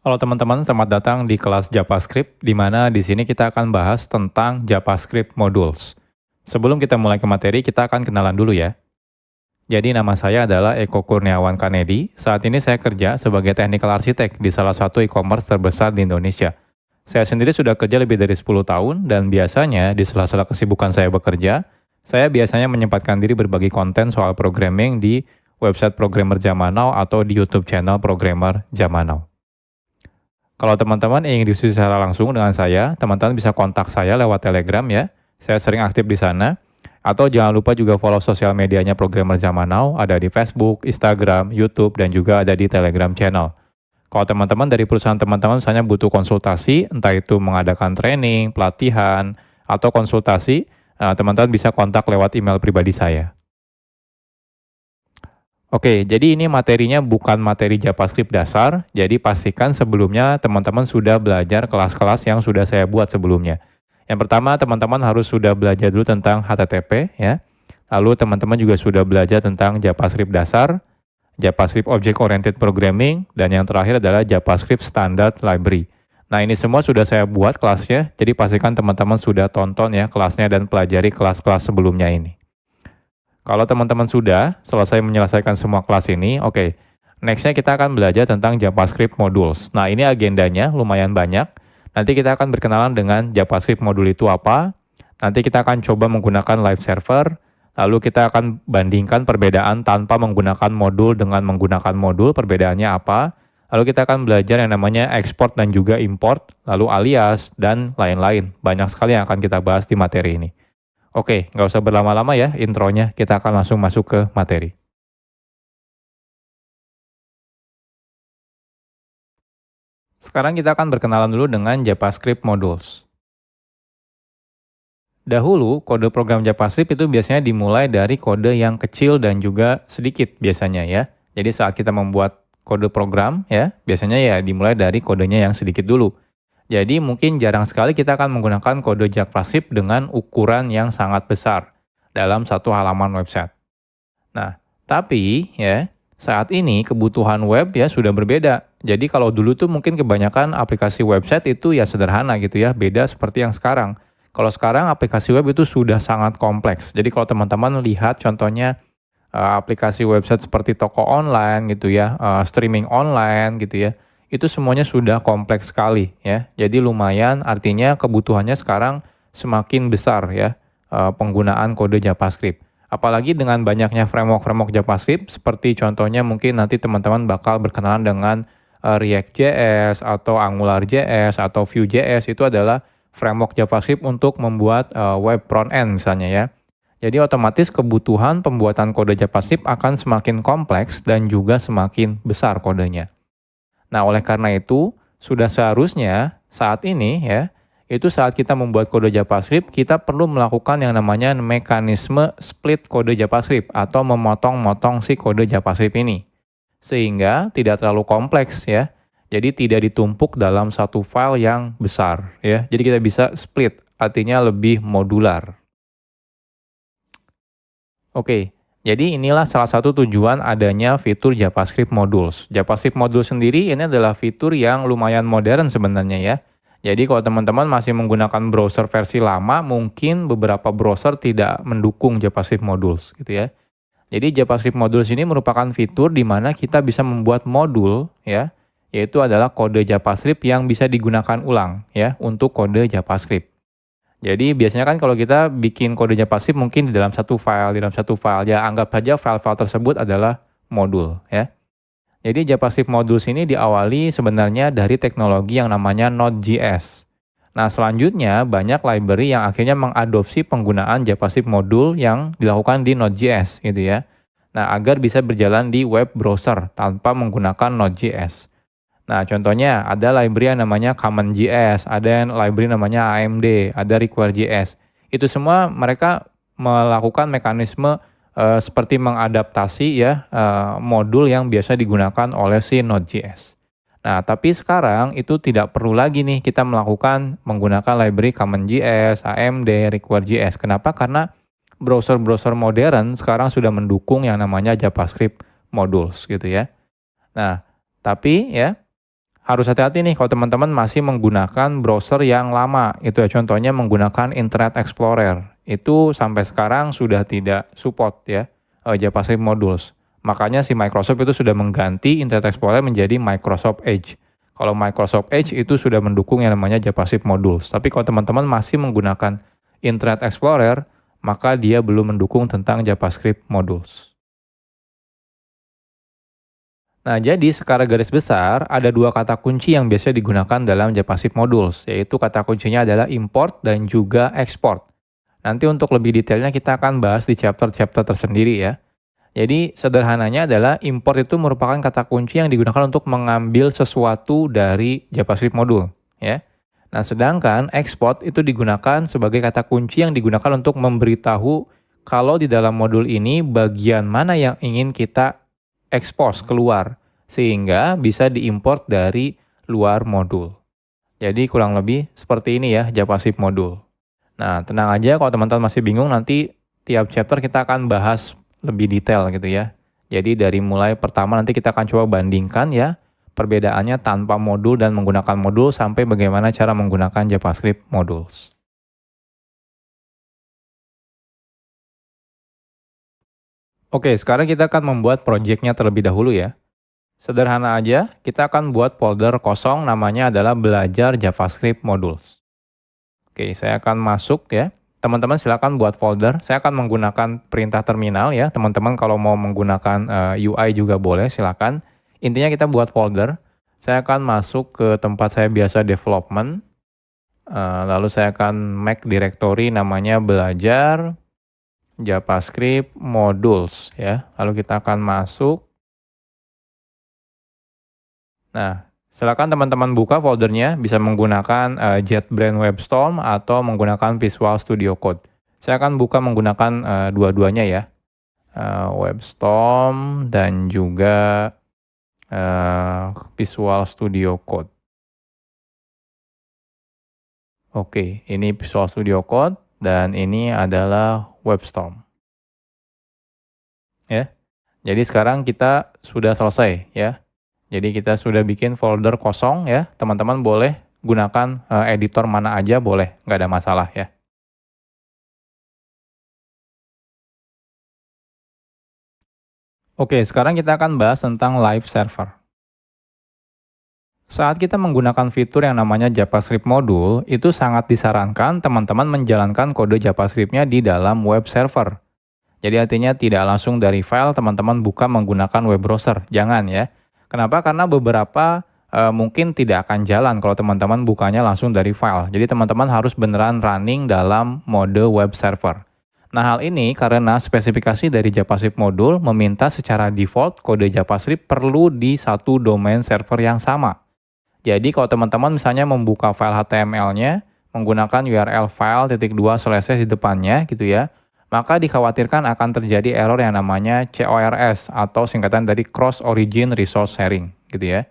Halo teman-teman, selamat datang di kelas JavaScript, di mana di sini kita akan bahas tentang JavaScript Modules. Sebelum kita mulai ke materi, kita akan kenalan dulu ya. Jadi nama saya adalah Eko Kurniawan Kanedi. Saat ini saya kerja sebagai Technical Architect di salah satu e-commerce terbesar di Indonesia. Saya sendiri sudah kerja lebih dari 10 tahun, dan biasanya di sela-sela kesibukan saya bekerja, saya biasanya menyempatkan diri berbagi konten soal programming di website Programmer Zaman Now atau di YouTube channel Programmer Zaman Now. Kalau teman-teman ingin diskusi secara langsung dengan saya, teman-teman bisa kontak saya lewat Telegram ya. Saya sering aktif di sana. Atau jangan lupa juga follow sosial medianya Programmer Zaman Now, ada di Facebook, Instagram, YouTube, dan juga ada di Telegram channel. Kalau teman-teman dari perusahaan teman-teman misalnya butuh konsultasi, entah itu mengadakan training, pelatihan, atau konsultasi, teman-teman bisa kontak lewat email pribadi saya. Oke, jadi ini materinya bukan materi JavaScript dasar, jadi pastikan sebelumnya teman-teman sudah belajar kelas-kelas yang sudah saya buat sebelumnya. Yang pertama, teman-teman harus sudah belajar dulu tentang HTTP, ya. Lalu teman-teman juga sudah belajar tentang JavaScript dasar, JavaScript Object Oriented Programming, dan yang terakhir adalah JavaScript Standard Library. Nah, ini semua sudah saya buat kelasnya, jadi pastikan teman-teman sudah tonton ya kelasnya dan pelajari kelas-kelas sebelumnya ini. Kalau teman-teman sudah selesai menyelesaikan semua kelas ini, oke. Next-nya kita akan belajar tentang JavaScript Modules. Nah, ini agendanya lumayan banyak. Nanti kita akan berkenalan dengan JavaScript modul itu apa. Nanti kita akan coba menggunakan live server. Lalu kita akan bandingkan perbedaan tanpa menggunakan modul dengan menggunakan modul, perbedaannya apa. Lalu kita akan belajar yang namanya export dan juga import, lalu alias, dan lain-lain. Banyak sekali yang akan kita bahas di materi ini. Oke, nggak usah berlama-lama ya intronya, kita akan langsung masuk ke materi. Sekarang kita akan berkenalan dulu dengan JavaScript Modules. Dahulu, kode program JavaScript itu biasanya dimulai dari kode yang kecil dan juga sedikit biasanya ya. Jadi saat kita membuat kode program ya, biasanya ya dimulai dari kodenya yang sedikit dulu. Jadi mungkin jarang sekali kita akan menggunakan kode JavaScript dengan ukuran yang sangat besar dalam satu halaman website. Nah, tapi ya saat ini kebutuhan web ya sudah berbeda. Jadi kalau dulu tuh mungkin kebanyakan aplikasi website itu ya sederhana gitu ya, beda seperti yang sekarang. Kalau sekarang aplikasi web itu sudah sangat kompleks. Jadi kalau teman-teman lihat contohnya aplikasi website seperti toko online gitu ya, streaming online gitu ya, itu semuanya sudah kompleks sekali ya. Jadi lumayan artinya kebutuhannya sekarang semakin besar ya penggunaan kode JavaScript. Apalagi dengan banyaknya framework-framework JavaScript seperti contohnya mungkin nanti teman-teman bakal berkenalan dengan React.js atau AngularJS atau Vue.js, itu adalah framework JavaScript untuk membuat web front-end misalnya ya. Jadi otomatis kebutuhan pembuatan kode JavaScript akan semakin kompleks dan juga semakin besar kodenya. Nah, oleh karena itu, sudah seharusnya saat ini ya, itu saat kita membuat kode JavaScript, kita perlu melakukan yang namanya mekanisme split kode JavaScript atau memotong-motong si kode JavaScript ini. Sehingga tidak terlalu kompleks ya. Jadi tidak ditumpuk dalam satu file yang besar ya. Jadi kita bisa split, artinya lebih modular. Oke. Jadi inilah salah satu tujuan adanya fitur JavaScript Modules. JavaScript Modules sendiri ini adalah fitur yang lumayan modern sebenarnya ya. Jadi kalau teman-teman masih menggunakan browser versi lama, mungkin beberapa browser tidak mendukung JavaScript Modules gitu ya. Jadi JavaScript Modules ini merupakan fitur di mana kita bisa membuat modul ya, yaitu adalah kode JavaScript yang bisa digunakan ulang ya untuk kode JavaScript. Jadi biasanya kan kalau kita bikin kode JavaScript mungkin di dalam satu file, ya anggap saja file-file tersebut adalah modul ya. Jadi JavaScript Modules ini diawali sebenarnya dari teknologi yang namanya Node.js. Nah selanjutnya banyak library yang akhirnya mengadopsi penggunaan JavaScript modul yang dilakukan di Node.js gitu ya. Nah agar bisa berjalan di web browser tanpa menggunakan Node.js. Nah, contohnya ada library yang namanya CommonJS, ada yang library namanya AMD, ada Require.js. Itu semua mereka melakukan mekanisme seperti mengadaptasi ya modul yang biasa digunakan oleh si Node.js. Nah, tapi sekarang itu tidak perlu lagi nih kita menggunakan library CommonJS, AMD, Require.js. Kenapa? Karena browser-browser modern sekarang sudah mendukung yang namanya JavaScript Modules gitu ya. Nah, tapi ya harus hati-hati nih kalau teman-teman masih menggunakan browser yang lama, itu ya, contohnya menggunakan Internet Explorer. Itu sampai sekarang sudah tidak support ya, JavaScript modules. Makanya si Microsoft itu sudah mengganti Internet Explorer menjadi Microsoft Edge. Kalau Microsoft Edge itu sudah mendukung yang namanya JavaScript modules. Tapi kalau teman-teman masih menggunakan Internet Explorer, maka dia belum mendukung tentang JavaScript modules. Nah, jadi secara garis besar, ada dua kata kunci yang biasa digunakan dalam JavaScript modules, yaitu kata kuncinya adalah import dan juga export. Nanti untuk lebih detailnya kita akan bahas di chapter-chapter tersendiri ya. Jadi sederhananya adalah import itu merupakan kata kunci yang digunakan untuk mengambil sesuatu dari JavaScript modul, ya. Nah, sedangkan export itu digunakan sebagai kata kunci yang digunakan untuk memberitahu kalau di dalam modul ini bagian mana yang ingin kita expose keluar, sehingga bisa diimport dari luar modul. Jadi kurang lebih seperti ini ya JavaScript modul. Nah, tenang aja kalau teman-teman masih bingung, nanti tiap chapter kita akan bahas lebih detail gitu ya. Jadi dari mulai pertama nanti kita akan coba bandingkan ya perbedaannya tanpa modul dan menggunakan modul sampai bagaimana cara menggunakan JavaScript modules. Oke, sekarang kita akan membuat projectnya terlebih dahulu ya. Sederhana aja, kita akan buat folder kosong namanya adalah belajar JavaScript modules. Oke, saya akan masuk ya. Teman-teman silakan buat folder. Saya akan menggunakan perintah terminal ya. Teman-teman kalau mau menggunakan UI juga boleh, silakan. Intinya kita buat folder. Saya akan masuk ke tempat saya biasa development. Lalu saya akan make directory namanya belajar JavaScript modules ya. Lalu kita akan masuk. Nah, silakan teman-teman buka foldernya, bisa menggunakan JetBrains WebStorm atau menggunakan Visual Studio Code. Saya akan buka menggunakan dua-duanya ya, WebStorm dan juga Visual Studio Code. Oke, ini Visual Studio Code dan ini adalah WebStorm. Ya, jadi sekarang kita sudah selesai ya. Jadi kita sudah bikin folder kosong ya, teman-teman boleh gunakan editor mana aja boleh, nggak ada masalah ya. Oke, sekarang kita akan bahas tentang live server. Saat kita menggunakan fitur yang namanya JavaScript module, itu sangat disarankan teman-teman menjalankan kode JavaScript-nya di dalam web server. Jadi artinya tidak langsung dari file teman-teman buka menggunakan web browser, jangan ya. Kenapa? Karena beberapa mungkin tidak akan jalan kalau teman-teman bukanya langsung dari file. Jadi teman-teman harus beneran running dalam mode web server. Nah, hal ini karena spesifikasi dari JavaScript module meminta secara default kode JavaScript perlu di satu domain server yang sama. Jadi kalau teman-teman misalnya membuka file HTML-nya menggunakan URL file.2/ di depannya gitu ya, maka dikhawatirkan akan terjadi error yang namanya CORS atau singkatan dari Cross Origin Resource Sharing gitu ya.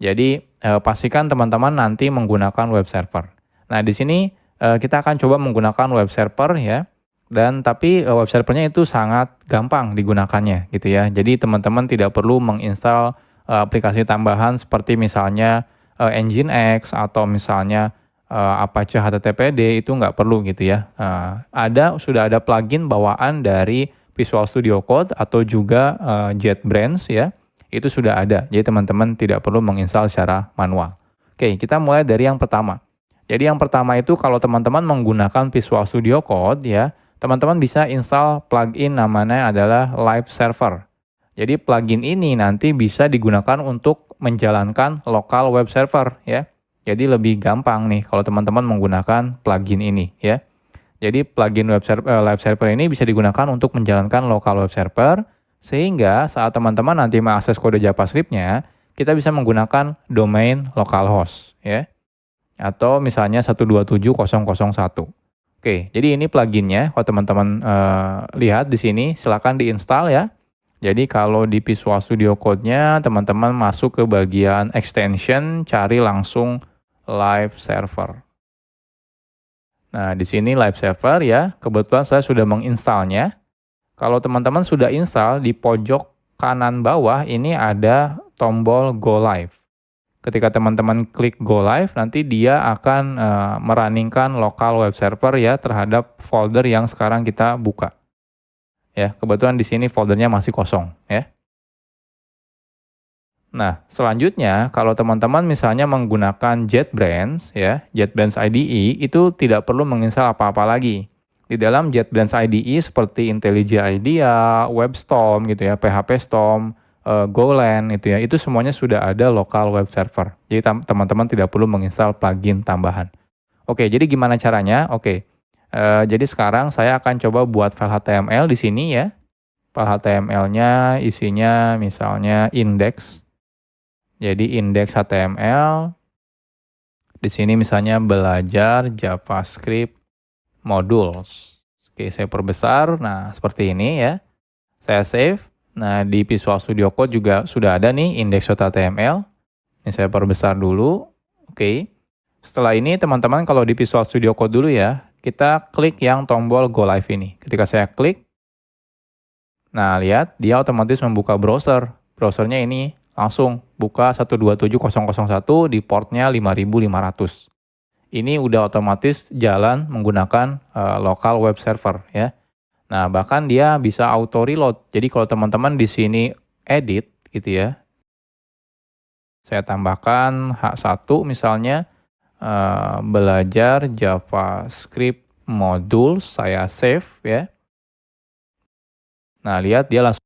Jadi pastikan teman-teman nanti menggunakan web server. Nah, di sini kita akan coba menggunakan web server ya. Dan tapi web servernya itu sangat gampang digunakannya gitu ya. Jadi teman-teman tidak perlu menginstal aplikasi tambahan seperti misalnya Nginx atau misalnya Apache HTTPD, itu nggak perlu gitu ya. Sudah ada plugin bawaan dari Visual Studio Code atau juga JetBrains ya. Itu sudah ada. Jadi teman-teman tidak perlu menginstal secara manual. Oke, kita mulai dari yang pertama. Jadi yang pertama itu kalau teman-teman menggunakan Visual Studio Code ya, teman-teman bisa install plugin namanya adalah Live Server. Jadi plugin ini nanti bisa digunakan untuk menjalankan lokal web server ya. Jadi lebih gampang nih kalau teman-teman menggunakan plugin ini ya. Jadi plugin live server ini bisa digunakan untuk menjalankan lokal web server sehingga saat teman-teman nanti mengakses kode JavaScript-nya, kita bisa menggunakan domain localhost ya. Atau misalnya 127.0.0.1. Oke, jadi ini pluginnya. Kalau teman-teman lihat di sini, silakan diinstal ya. Jadi kalau di Visual Studio Code-nya, teman-teman masuk ke bagian extension, cari langsung live server. Nah, di sini live server ya, kebetulan saya sudah menginstalnya. Kalau teman-teman sudah install, di pojok kanan bawah ini ada tombol Go Live. Ketika teman-teman klik go live, nanti dia akan merunningkan local web server ya terhadap folder yang sekarang kita buka. Ya, kebetulan di sini foldernya masih kosong ya. Nah, selanjutnya kalau teman-teman misalnya menggunakan JetBrains ya, JetBrains IDE itu tidak perlu menginstal apa-apa lagi. Di dalam JetBrains IDE seperti IntelliJ IDEA, WebStorm gitu ya, PHP Storm, Golang itu ya, itu semuanya sudah ada local web server. Jadi teman-teman tidak perlu menginstal plugin tambahan. Oke, jadi gimana caranya? Oke, jadi sekarang saya akan coba buat file HTML di sini ya. File HTML-nya isinya misalnya index. Jadi index HTML, di sini misalnya belajar JavaScript modules. Oke, saya perbesar. Nah, seperti ini ya. Saya save. Nah, di Visual Studio Code juga sudah ada nih index.html. Ini saya perbesar dulu. Oke. Setelah ini teman-teman kalau di Visual Studio Code dulu ya, kita klik yang tombol Go Live ini. Ketika saya klik, nah lihat dia otomatis membuka browser. Browsernya ini langsung buka 127.0.0.1 di portnya 5500. Ini udah otomatis jalan menggunakan local web server ya. Nah, bahkan dia bisa auto reload. Jadi kalau teman-teman di sini edit gitu ya. Saya tambahkan H1 misalnya belajar JavaScript module, saya save ya. Nah, lihat dia langsung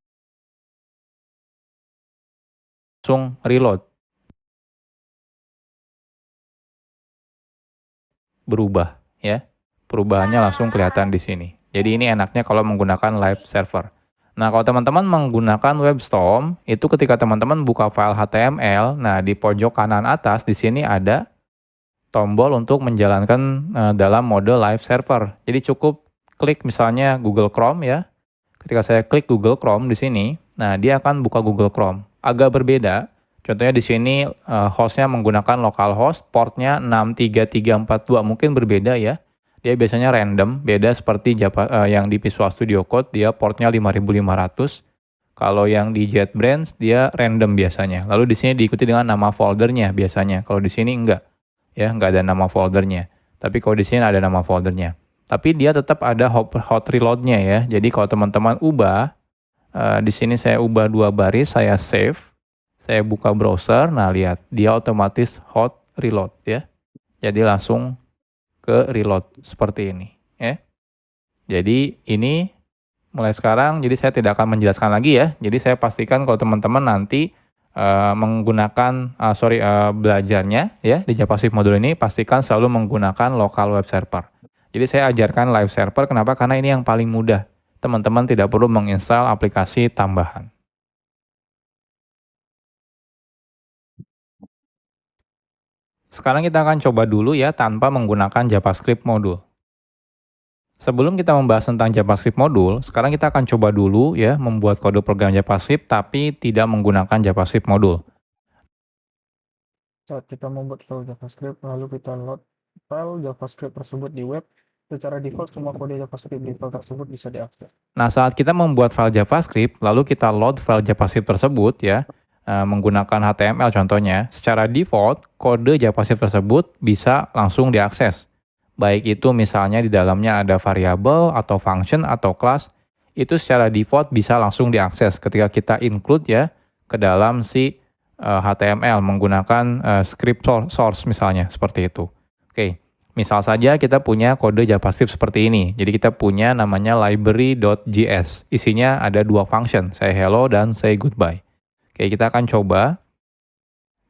reload. Berubah ya. Perubahannya langsung kelihatan di sini. Jadi ini enaknya kalau menggunakan live server. Nah, kalau teman-teman menggunakan WebStorm, itu ketika teman-teman buka file HTML, nah di pojok kanan atas di sini ada tombol untuk menjalankan dalam mode live server. Jadi cukup klik misalnya Google Chrome ya. Ketika saya klik Google Chrome di sini, nah dia akan buka Google Chrome. Agak berbeda. Contohnya di sini hostnya menggunakan localhost, portnya 63342, mungkin berbeda ya. Dia biasanya random, beda seperti yang di Visual Studio Code, dia portnya 5500. Kalau yang di JetBrains dia random biasanya. Lalu di sini diikuti dengan nama foldernya biasanya. Kalau di sini enggak, ya enggak ada nama foldernya. Tapi kalau di sini ada nama foldernya. Tapi dia tetap ada hot reload-nya ya. Jadi kalau teman-teman ubah, di sini saya ubah 2 baris, saya save, saya buka browser, nah lihat dia otomatis hot reload ya. Jadi langsung ke reload seperti ini ya. Jadi ini mulai sekarang, jadi saya tidak akan menjelaskan lagi ya. Jadi saya pastikan kalau teman-teman nanti menggunakan belajarnya ya di JavaScript modul ini, pastikan selalu menggunakan local web server. Jadi saya ajarkan live server, kenapa? Karena ini yang paling mudah. Teman-teman tidak perlu menginstal aplikasi tambahan. Sekarang kita akan coba dulu ya tanpa menggunakan JavaScript modul. Sebelum kita membahas tentang JavaScript modul, sekarang kita akan coba dulu ya membuat kode program JavaScript tapi tidak menggunakan JavaScript modul. Saat kita membuat file JavaScript, lalu kita load file JavaScript tersebut di web, secara default semua kode JavaScript di file tersebut bisa diakses. Nah, saat kita membuat file JavaScript, lalu kita load file JavaScript tersebut ya, menggunakan HTML contohnya, secara default kode JavaScript tersebut bisa langsung diakses. Baik itu misalnya di dalamnya ada variabel atau function atau class, itu secara default bisa langsung diakses ketika kita include ya ke dalam si HTML menggunakan script source misalnya seperti itu. Oke, misal saja kita punya kode JavaScript seperti ini. Jadi kita punya namanya library.js. Isinya ada 2 function, say hello dan say goodbye. Oke, kita akan coba.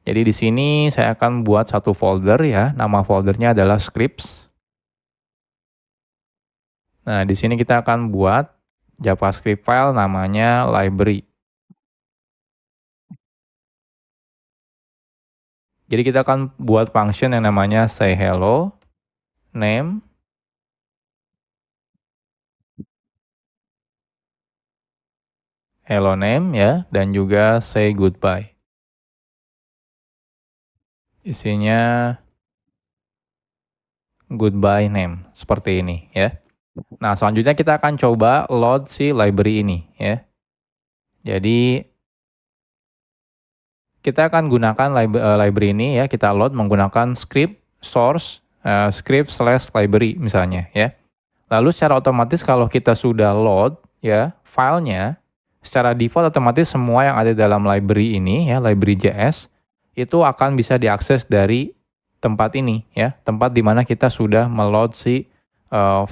Jadi di sini saya akan buat satu folder ya. Nama foldernya adalah scripts. Nah, di sini kita akan buat JavaScript file namanya library. Jadi kita akan buat function yang namanya say hello, name, hello name ya, dan juga say goodbye. Isinya goodbye name, seperti ini ya. Nah, selanjutnya kita akan coba load si library ini ya. Jadi kita akan gunakan library ini ya, kita load menggunakan script source script/library misalnya ya. Lalu secara otomatis kalau kita sudah load ya filenya, secara default otomatis semua yang ada dalam library ini ya, library.js itu akan bisa diakses dari tempat ini ya, tempat di mana kita sudah meload si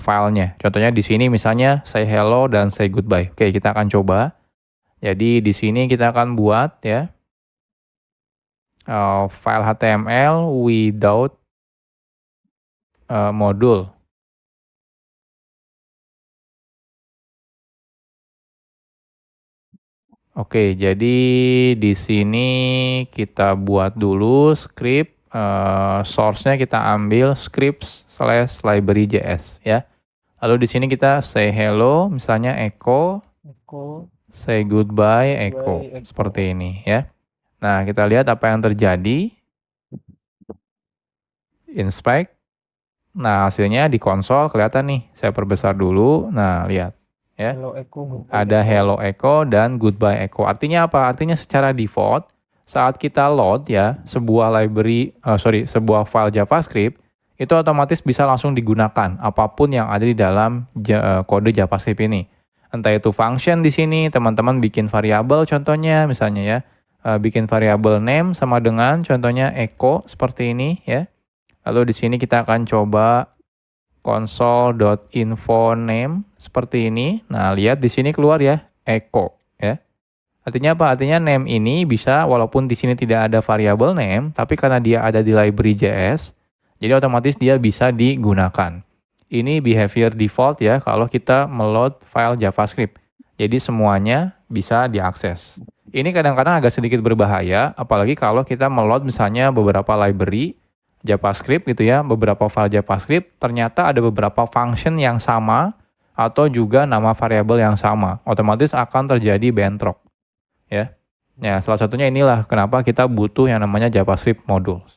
filenya. Contohnya di sini misalnya say hello dan say goodbye. Oke, kita akan coba. Jadi di sini kita akan buat ya file HTML without module. Oke, jadi di sini kita buat dulu script, source-nya kita ambil scripts/library.js ya. Lalu di sini kita say hello, misalnya echo, say goodbye, echo, seperti ini ya. Nah, kita lihat apa yang terjadi. Inspect. Nah, hasilnya di konsol kelihatan nih. Saya perbesar dulu. Nah, lihat ya. Hello Echo, Ada hello echo dan goodbye echo. Artinya apa? Artinya secara default saat kita load ya sebuah sebuah file JavaScript itu otomatis bisa langsung digunakan apapun yang ada di dalam kode JavaScript ini. Entah itu function di sini, teman-teman bikin variabel contohnya misalnya ya. Bikin variabel name sama dengan contohnya echo seperti ini ya. Lalu di sini kita akan coba console.info name seperti ini. Nah, lihat di sini keluar ya echo ya. Artinya apa? Artinya name ini bisa walaupun di sini tidak ada variabel name, tapi karena dia ada di library.js, jadi otomatis dia bisa digunakan. Ini behavior default ya kalau kita meload file JavaScript. Jadi semuanya bisa diakses. Ini kadang-kadang agak sedikit berbahaya, apalagi kalau kita meload misalnya beberapa library JavaScript gitu ya, beberapa file JavaScript, ternyata ada beberapa function yang sama atau juga nama variabel yang sama. Otomatis akan terjadi bentrok. Ya. Ya, salah satunya inilah kenapa kita butuh yang namanya JavaScript modules.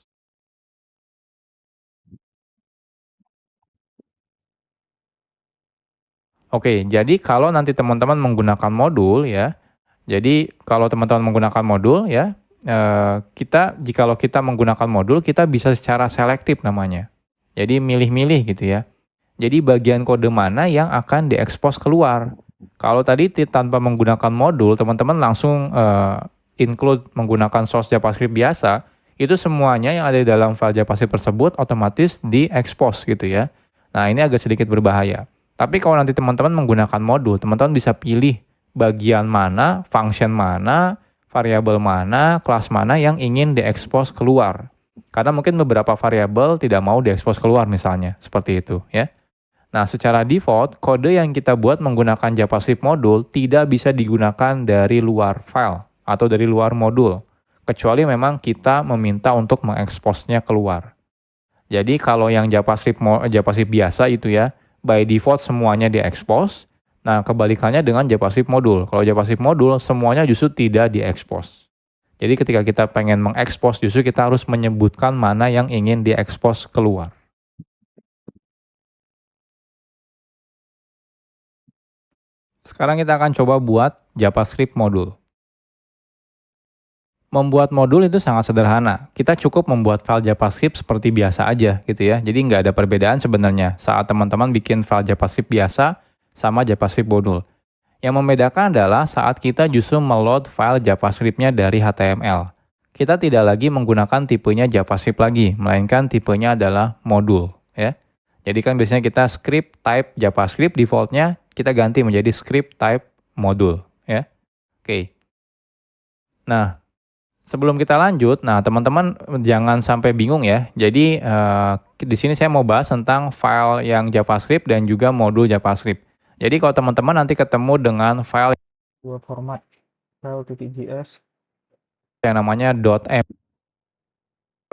Oke, jadi kalau nanti teman-teman menggunakan modul ya, jadi kalau teman-teman menggunakan modul ya, jikalau kita menggunakan modul, kita bisa secara selektif namanya. Jadi milih-milih gitu ya. Jadi bagian kode mana yang akan diekspos keluar. Kalau tadi tanpa menggunakan modul, teman-teman langsung include menggunakan source JavaScript biasa, itu semuanya yang ada di dalam file JavaScript tersebut otomatis diekspos gitu ya. Nah, ini agak sedikit berbahaya. Tapi kalau nanti teman-teman menggunakan modul, teman-teman bisa pilih bagian mana, function mana, variabel mana, kelas mana yang ingin diekspos keluar. Karena mungkin beberapa variabel tidak mau diekspos keluar misalnya, seperti itu ya. Nah, secara default, kode yang kita buat menggunakan JavaScript modul tidak bisa digunakan dari luar file atau dari luar modul, kecuali memang kita meminta untuk mengeksposnya keluar. Jadi kalau yang JavaScript biasa itu ya, by default semuanya diekspos. Nah, kebalikannya dengan JavaScript modul. Kalau JavaScript modul, semuanya justru tidak diekspos. Jadi ketika kita pengen mengekspos, justru kita harus menyebutkan mana yang ingin diekspos keluar. Sekarang kita akan coba buat JavaScript modul. Membuat modul itu sangat sederhana. Kita cukup membuat file JavaScript seperti biasa aja gitu ya. Jadi nggak ada perbedaan sebenarnya saat teman-teman bikin file JavaScript biasa sama JavaScript modul. Yang membedakan adalah saat kita justru meload file JavaScript-nya dari HTML. Kita tidak lagi menggunakan tipenya JavaScript lagi, melainkan tipenya adalah modul ya. Jadi kan biasanya kita script type JavaScript, defaultnya kita ganti menjadi script type modul ya. Oke. Nah, sebelum kita lanjut, nah teman-teman jangan sampai bingung ya. Jadi di sini saya mau bahas tentang file yang JavaScript dan juga modul JavaScript. Jadi kalau teman-teman nanti ketemu dengan file dua format, file.js yang namanya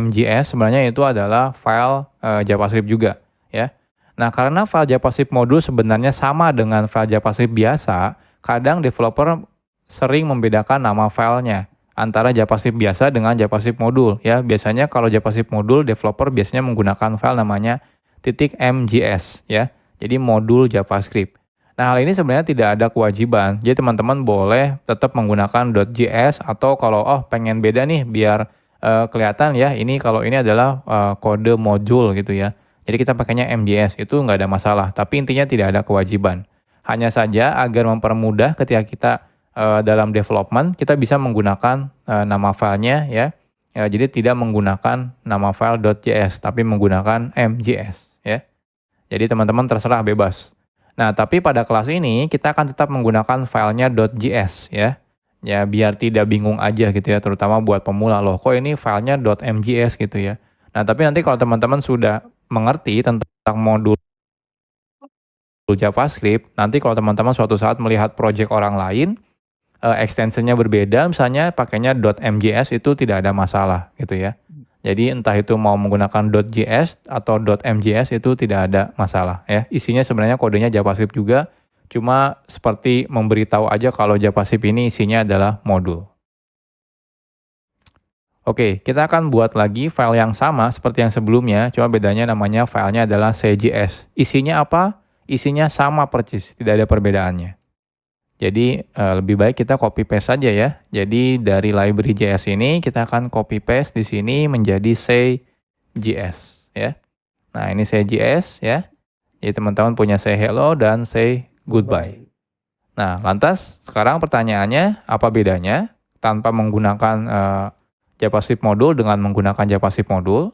.mjs, sebenarnya itu adalah file JavaScript juga ya. Nah, karena file JavaScript modul sebenarnya sama dengan file JavaScript biasa, kadang developer sering membedakan nama filenya antara JavaScript biasa dengan JavaScript modul ya. Biasanya kalau JavaScript modul, developer biasanya menggunakan file namanya .mjs ya. Jadi modul JavaScript. Nah, hal ini sebenarnya tidak ada kewajiban. Jadi teman-teman boleh tetap menggunakan .js atau kalau pengen beda nih biar kelihatan ya ini kalau ini adalah kode modul gitu ya. Jadi kita pakainya MJS itu nggak ada masalah. Tapi intinya tidak ada kewajiban. Hanya saja agar mempermudah ketika kita dalam development kita bisa menggunakan nama filenya ya. Jadi tidak menggunakan nama file .js tapi menggunakan MJS ya. Jadi teman-teman terserah bebas. Nah, tapi pada kelas ini kita akan tetap menggunakan filenya .js ya. Ya, biar tidak bingung aja gitu ya, terutama buat pemula. Loh, kok ini filenya .mjs gitu ya. Nah, tapi nanti kalau teman-teman sudah mengerti tentang modul JavaScript, nanti kalau teman-teman suatu saat melihat project orang lain, extensionnya berbeda, misalnya pakainya .mjs itu tidak ada masalah gitu ya. Jadi entah itu mau menggunakan .js atau .mjs itu tidak ada masalah ya. Isinya sebenarnya kodenya JavaScript juga, cuma seperti memberitahu aja kalau JavaScript ini isinya adalah modul. Oke, kita akan buat lagi file yang sama seperti yang sebelumnya, cuma bedanya namanya filenya adalah CJS. Isinya apa? Isinya sama persis, tidak ada perbedaannya. Jadi lebih baik kita copy paste saja ya. Jadi dari library JS ini kita akan copy paste di sini menjadi say.js ya. Nah, ini say.js ya. Jadi teman-teman punya say hello dan say goodbye. Nah, lantas sekarang pertanyaannya apa bedanya tanpa menggunakan JavaScript modul dengan menggunakan JavaScript modul?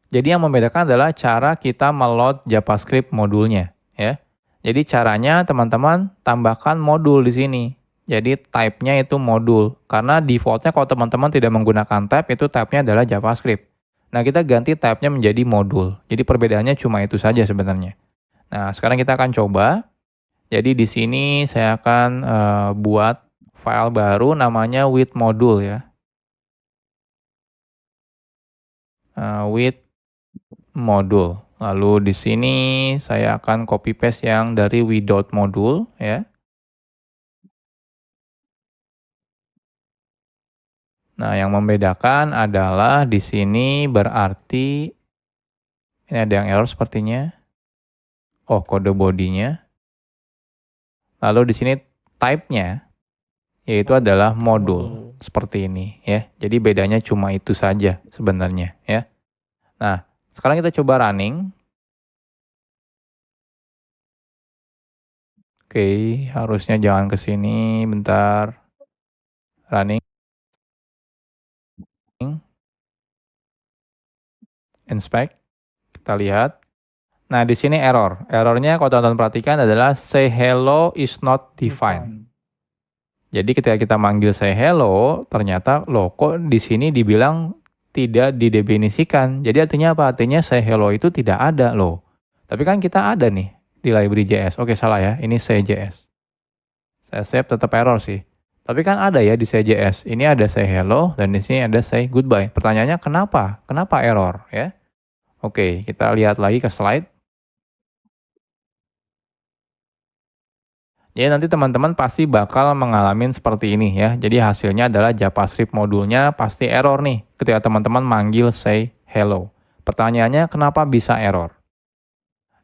Jadi yang membedakan adalah cara kita meload JavaScript modulnya ya. Jadi caranya teman-teman tambahkan modul di sini. Jadi type-nya itu modul. Karena default-nya kalau teman-teman tidak menggunakan type, itu type-nya adalah JavaScript. Nah, kita ganti type-nya menjadi modul. Jadi perbedaannya cuma itu saja sebenarnya. Nah, sekarang kita akan coba. Jadi di sini saya akan buat file baru namanya with module ya. With module. Lalu di sini saya akan copy paste yang dari without module ya. Nah, yang membedakan adalah di sini berarti ini ada yang error sepertinya. Oh, kode bodinya. Lalu di sini type-nya yaitu adalah modul seperti ini ya. Jadi bedanya cuma itu saja sebenarnya ya. Nah, sekarang kita coba running. Oke, harusnya jangan ke sini, bentar. Running. Inspect. Kita lihat. Nah, di sini error. Errornya kalau teman-teman perhatikan adalah say hello is not defined. Jadi ketika kita manggil say hello, ternyata loh kok di sini dibilang tidak didefinisikan. Jadi artinya apa? Artinya say hello itu tidak ada loh. Tapi kan kita ada nih di library JS. Oke, salah ya. Ini say.js. Saya save tetap error sih. Tapi kan ada ya di say.js. Ini ada say hello dan di sini ada say goodbye. Pertanyaannya kenapa? Kenapa error ya? Oke, kita lihat lagi ke slide. Jadi nanti teman-teman pasti bakal mengalami seperti ini ya. Jadi hasilnya adalah JavaScript modulnya pasti error nih ketika teman-teman manggil say hello. Pertanyaannya kenapa bisa error?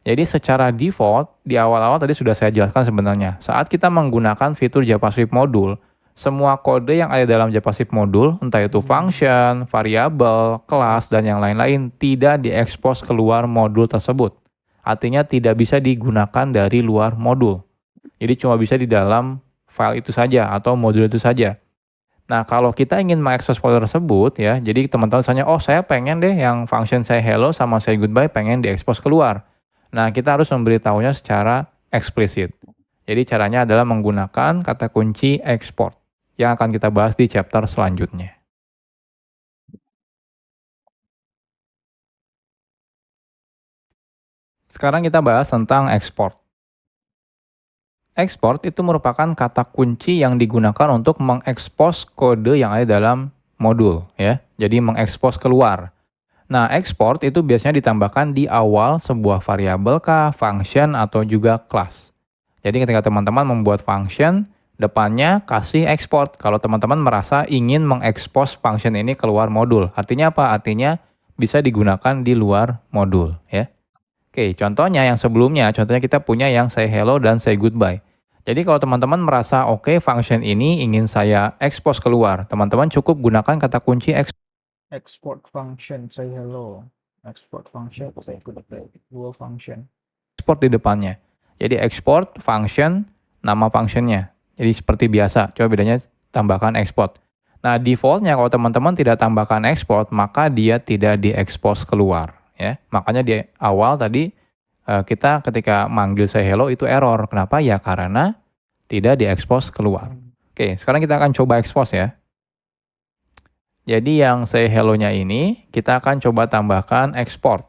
Jadi secara default di awal-awal tadi sudah saya jelaskan sebenarnya. Saat kita menggunakan fitur JavaScript modul, semua kode yang ada dalam JavaScript modul, entah itu function, variabel, kelas, dan yang lain-lain tidak diekspos keluar modul tersebut. Artinya tidak bisa digunakan dari luar modul. Jadi cuma bisa di dalam file itu saja atau modul itu saja. Nah, kalau kita ingin mengakses folder tersebut ya, jadi teman-teman misalnya, oh saya pengen deh yang function say hello sama say goodbye pengen diekspos keluar. Nah, kita harus memberitahunya secara eksplisit. Jadi caranya adalah menggunakan kata kunci export yang akan kita bahas di chapter selanjutnya. Sekarang kita bahas tentang export. Export itu merupakan kata kunci yang digunakan untuk mengekspos kode yang ada dalam modul ya. Jadi mengekspos keluar. Nah, export itu biasanya ditambahkan di awal sebuah variabel kah, function atau juga kelas. Jadi ketika teman-teman membuat function, depannya kasih export kalau teman-teman merasa ingin mengekspos function ini keluar modul. Artinya apa? Artinya bisa digunakan di luar modul ya. Oke, contohnya yang sebelumnya, contohnya kita punya yang say hello dan say goodbye. Jadi kalau teman-teman merasa oke, function ini ingin saya expose keluar, teman-teman cukup gunakan kata kunci Export function say hello. Export function say goodbye. Dua function. export di depannya. Jadi export function, nama functionnya. Jadi seperti biasa, coba bedanya tambahkan export. Nah, defaultnya kalau teman-teman tidak tambahkan export, maka dia tidak diekspos keluar. Ya, makanya di awal tadi kita ketika manggil say hello itu error. Kenapa? Ya karena tidak diekspos keluar. Oke, sekarang kita akan coba expose ya. Jadi yang say hello-nya ini kita akan coba tambahkan export.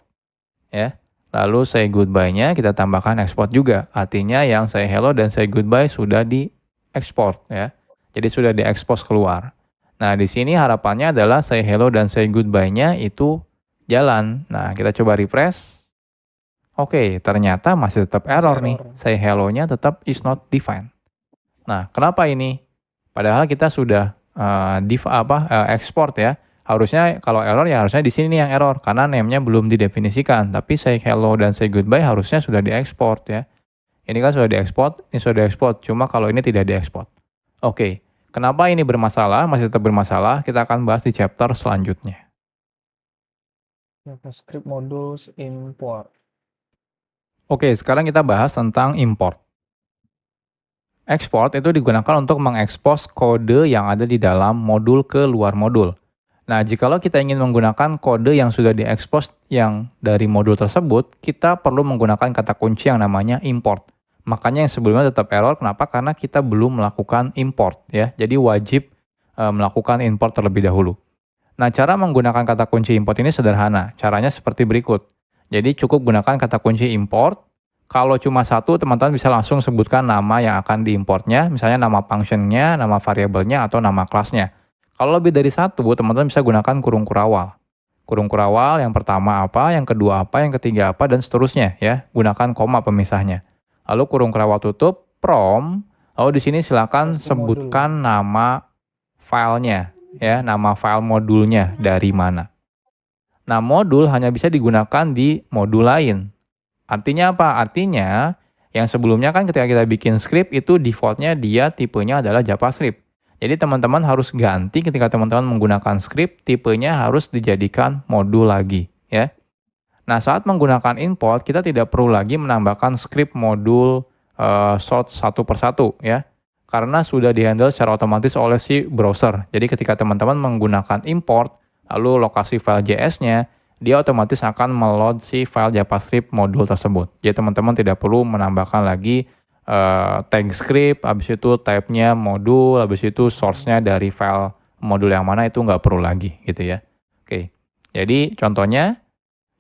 Ya. Lalu say goodbye-nya kita tambahkan export juga. Artinya yang say hello dan say goodbye sudah di-export ya. Jadi sudah diekspos keluar. Nah, di sini harapannya adalah say hello dan say goodbye-nya itu jalan. Nah, kita coba refresh. Oke, ternyata masih tetap error nih. Say hello-nya tetap is not defined. Nah, kenapa ini? Padahal kita sudah export ya. Harusnya kalau error ya harusnya di sini nih yang error karena name-nya belum didefinisikan. Tapi say hello dan say goodbye harusnya sudah diekspor ya. Ini kan sudah diekspor, ini sudah diekspor. Cuma kalau ini tidak diekspor. Oke, kenapa ini bermasalah? Masih tetap bermasalah. Kita akan bahas di chapter selanjutnya. JavaScript modules import. Oke, sekarang kita bahas tentang import. Export itu digunakan untuk mengekspos kode yang ada di dalam modul ke luar modul. Nah, jikalau kita ingin menggunakan kode yang sudah diekspos yang dari modul tersebut, kita perlu menggunakan kata kunci yang namanya import. Makanya yang sebelumnya tetap error, kenapa? Karena kita belum melakukan import ya. Jadi wajib melakukan import terlebih dahulu. Nah, cara menggunakan kata kunci import ini sederhana. Caranya seperti berikut. Jadi cukup gunakan kata kunci import. Kalau cuma satu, teman-teman bisa langsung sebutkan nama yang akan diimportnya, misalnya nama functionnya, nama variabelnya, atau nama kelasnya. Kalau lebih dari satu, teman-teman bisa gunakan kurung kurawal. Kurung kurawal yang pertama apa, yang kedua apa, yang ketiga apa, dan seterusnya ya. Gunakan koma pemisahnya. Lalu kurung kurawal tutup, from, lalu di sini silakan sebutkan nama filenya ya, nama file modulnya dari mana. Nah, modul hanya bisa digunakan di modul lain. Artinya apa? Artinya yang sebelumnya kan ketika kita bikin script itu defaultnya dia tipenya adalah JavaScript. Jadi teman-teman harus ganti ketika teman-teman menggunakan script, tipenya harus dijadikan modul lagi ya. Nah, saat menggunakan import, kita tidak perlu lagi menambahkan script modul sort satu persatu ya. Karena sudah dihandle secara otomatis oleh si browser. Jadi ketika teman-teman menggunakan import, lalu lokasi file JS-nya, dia otomatis akan meload si file JavaScript modul tersebut. Jadi teman-teman tidak perlu menambahkan lagi tag script, habis itu type-nya modul, habis itu source-nya dari file modul yang mana itu nggak perlu lagi gitu ya. Oke, jadi contohnya,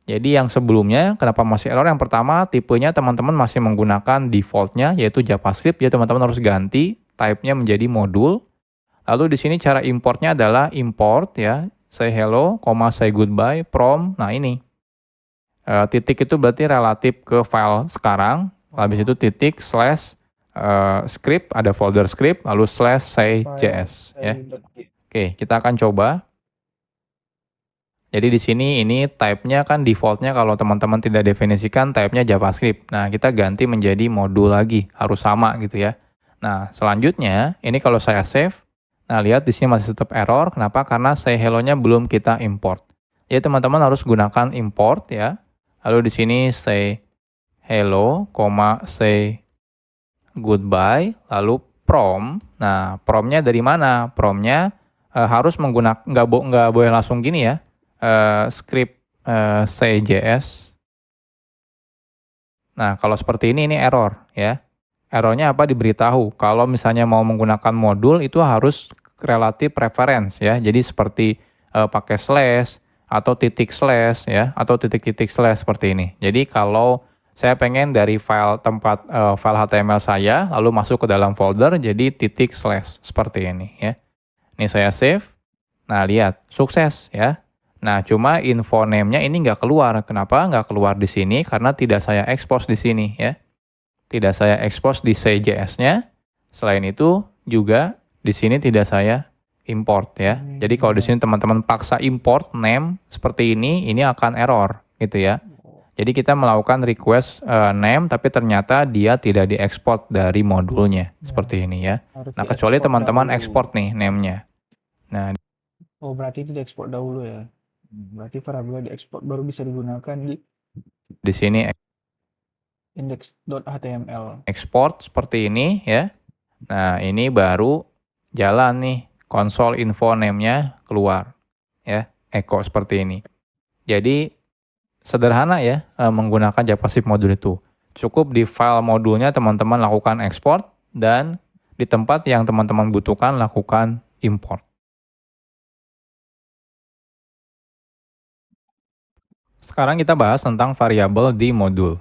jadi yang sebelumnya kenapa masih error? Yang pertama tipenya teman-teman masih menggunakan default-nya yaitu JavaScript, ya teman-teman harus ganti type-nya menjadi modul. Lalu di sini cara importnya adalah import ya, say hello, say goodbye, from. Nah ini titik itu berarti relatif ke file sekarang. Habis itu titik slash script, ada folder script, lalu slash say.js ya. Oke, kita akan coba. Jadi di sini ini type-nya kan default-nya kalau teman-teman tidak definisikan type-nya JavaScript. Nah, kita ganti menjadi modul lagi, harus sama gitu ya. Nah, selanjutnya ini kalau saya save, nah lihat di sini masih tetap error. Kenapa? Karena say hello-nya belum kita import. Ya teman-teman harus gunakan import ya. Lalu di sini say hello, say goodbye, lalu from. Nah, from-nya dari mana? From-nya harus menggunakan, nggak boleh langsung gini ya. Script say.js. Nah, kalau seperti ini error ya. Errornya apa? Diberitahu. Kalau misalnya mau menggunakan modul itu harus relatif reference ya. Jadi seperti pakai slash atau titik slash ya, atau titik-titik slash seperti ini. Jadi kalau saya pengen dari file tempat file HTML saya lalu masuk ke dalam folder jadi titik slash seperti ini ya. Ini saya save. Nah, lihat sukses ya. Nah, cuma info name-nya ini nggak keluar. Kenapa nggak keluar di sini? Karena tidak saya expose di sini ya. Tidak saya expose di say.js-nya. Selain itu juga di sini tidak saya import ya. Jadi kalau di sini teman-teman paksa import name seperti ini akan error gitu ya. Jadi kita melakukan request name tapi ternyata dia tidak diekspor dari modulnya. Seperti ini ya. Harus Nah, kecuali diekspor teman-teman dahulu. ekspor nih name-nya. Nah, Oh, berarti itu diekspor dahulu ya. Berarti variabel diekspor baru bisa digunakan di di sini index.html. ekspor seperti ini ya. Nah, ini baru jalan nih konsol info name-nya keluar ya, echo seperti ini. Jadi sederhana ya menggunakan JavaScript modul itu. Cukup di file modulnya teman-teman lakukan ekspor dan di tempat yang teman-teman butuhkan lakukan import. Sekarang kita bahas tentang variabel di modul.